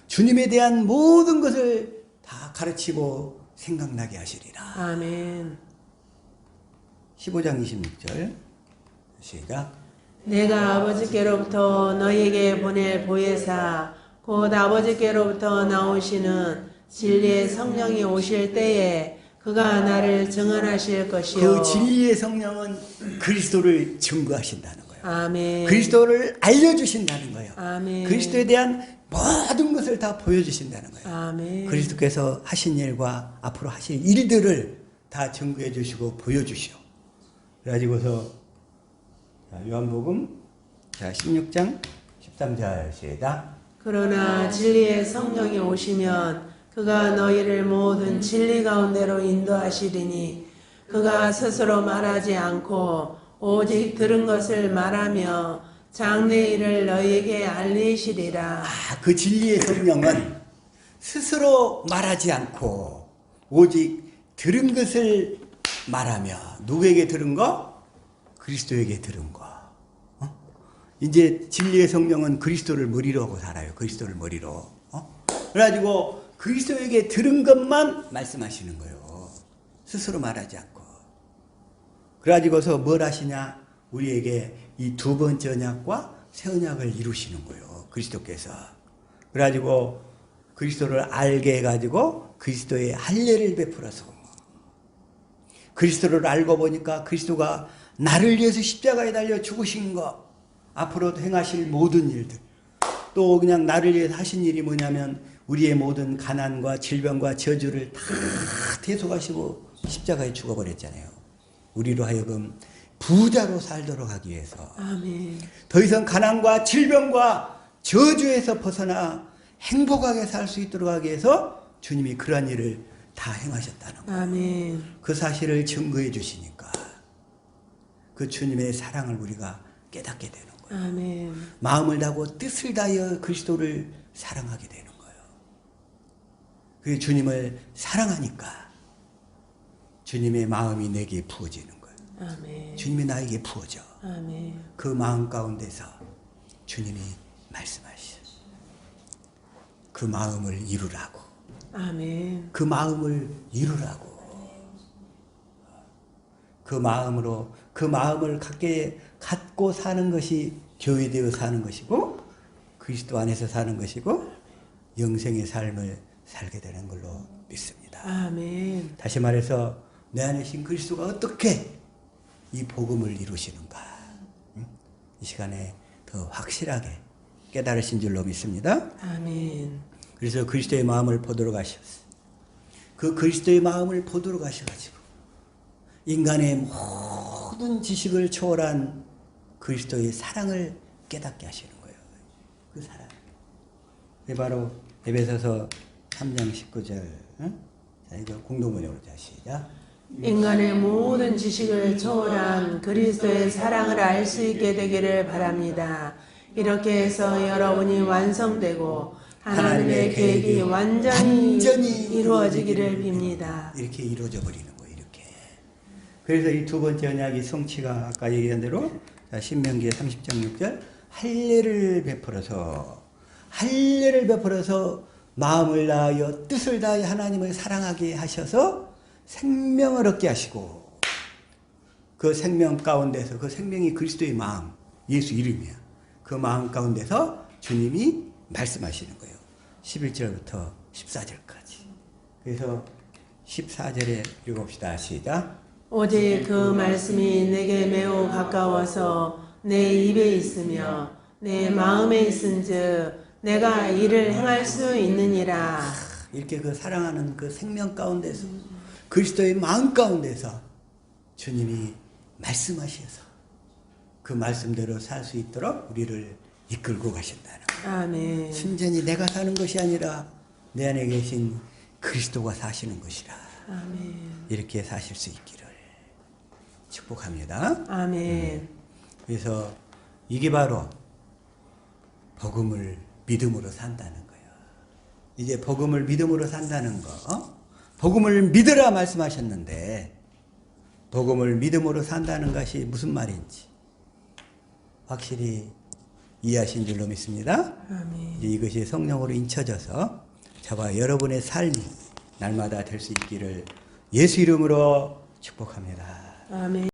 주님에 대한 모든 것을 다 가르치고 생각나게 하시리라. 아멘. 15장 26절 시작. 내가 아버지께로부터 너희에게 보낼 보혜사 곧 아버지께로부터 나오시는 진리의 성령이 오실 때에 그가 나를 증언하실 것이요. 그 진리의 성령은 그리스도를 증거하신다는 거예요. 아멘. 그리스도를 알려주신다는 거예요. 아멘. 그리스도에 대한 모든 것을 다 보여주신다는 거예요. 아멘. 그리스도께서 하신 일과 앞으로 하실 일들을 다 증거해 주시고 보여주시오. 그래가지고서 요한복음 16장 13절 시작. 그러나 진리의 성령이 오시면 그가 너희를 모든 진리 가운데로 인도하시리니 그가 스스로 말하지 않고 오직 들은 것을 말하며 장래 일을 너희에게 알리시리라. 그 진리의 성령은 스스로 말하지 않고 오직 들은 것을 말하며, 누구에게 들은 거? 그리스도에게 들은 거. 이제 진리의 성령은 그리스도를 머리로 하고 살아요. 그리스도를 머리로. 그래가지고 그리스도에게 들은 것만 말씀하시는 거예요. 스스로 말하지 않고. 그래가지고서 뭘 하시냐? 우리에게 이 두 번째 언약과 새 언약을 이루시는 거예요. 그리스도께서. 그래가지고 그리스도를 알게 해가지고 그리스도의 할례를 베풀어서, 그리스도를 알고 보니까 그리스도가 나를 위해서 십자가에 달려 죽으신 거, 앞으로 행하실 모든 일들, 또 그냥 나를 위해서 하신 일이 뭐냐면 우리의 모든 가난과 질병과 저주를 다 대속하시고 십자가에 죽어버렸잖아요. 우리로 하여금 부자로 살도록 하기 위해서. 아멘. 더 이상 가난과 질병과 저주에서 벗어나 행복하게 살 수 있도록 하기 위해서 주님이 그러한 일을 다 행하셨다는 거예요. 아멘. 그 사실을 증거해 주시니까 그 주님의 사랑을 우리가 깨닫게 되는 거예요. 아멘. 마음을 다하고 뜻을 다하여 그리스도를 사랑하게 되는 거예요. 그 주님을 사랑하니까 주님의 마음이 내게 부어지는 거예요. 아멘. 주님이 나에게 부어져. 아멘. 그 마음 가운데서 주님이 말씀하시죠. 그 마음을 이루라고. 아멘. 그 마음을 이루라고. 그 마음으로, 그 마음을 갖고 사는 것이 교회되어 사는 것이고 그리스도 안에서 사는 것이고 영생의 삶을 살게 되는 걸로 믿습니다. 아멘. 다시 말해서 내 안에 신 그리스도가 어떻게 이 복음을 이루시는가, 이 시간에 더 확실하게 깨달으신 줄로 믿습니다. 아멘. 그래서 그리스도의 마음을 보도록 하셨어요. 그 그리스도의 마음을 보도록 하셔가지고 인간의 모든 지식을 초월한 그리스도의 사랑을 깨닫게 하시는 거예요. 그 사랑. 그게 바로 에베소서 3장 19절. 자, 이거 공동번역으로 자, 시작. 인간의 모든 지식을 초월한 그리스도의 사랑을 알 수 있게 되기를 바랍니다. 이렇게 해서 여러분이 완성되고 하나님의 계획이 완전히 이루어지기를 빕니다. 이렇게 이루어져 버리는 거예요. 이렇게. 그래서 이 두 번째 언약이 성취가 아까 얘기한 대로 신명기 30장 6절 할례를 베풀어서 마음을 다하여 뜻을 다하여 하나님을 사랑하게 하셔서 생명을 얻게 하시고, 그 생명 가운데서, 그 생명이 그리스도의 마음, 예수 이름이야. 그 마음 가운데서 주님이 말씀하시는 거예요. 11절부터 14절까지. 그래서 14절에 읽어봅시다. 시작. 오직 그 말씀이 내게 매우 가까워서 내 입에 있으며 내 마음에 있은즉 내가 이를 행할 수 있느니라. 이렇게 그 사랑하는 그 생명 가운데서 그리스도의 마음 가운데서 주님이 말씀하셔서 그 말씀대로 살 수 있도록 우리를 이끌고 가신다는 거예요. 아멘. 순전히 내가 사는 것이 아니라 내 안에 계신 그리스도가 사시는 것이라. 아멘. 이렇게 사실 수 있기를 축복합니다. 아멘. 그래서 이게 바로 복음을 믿음으로 산다는 거예요. 이제 복음을 믿음으로 산다는 거. 복음을 믿으라 말씀하셨는데 복음을 믿음으로 산다는 것이 무슨 말인지 확실히 이해하신 줄로 믿습니다. 아멘. 이제 이것이 성령으로 인쳐져서 저와 여러분의 삶이 날마다 될 수 있기를 예수 이름으로 축복합니다. 아멘.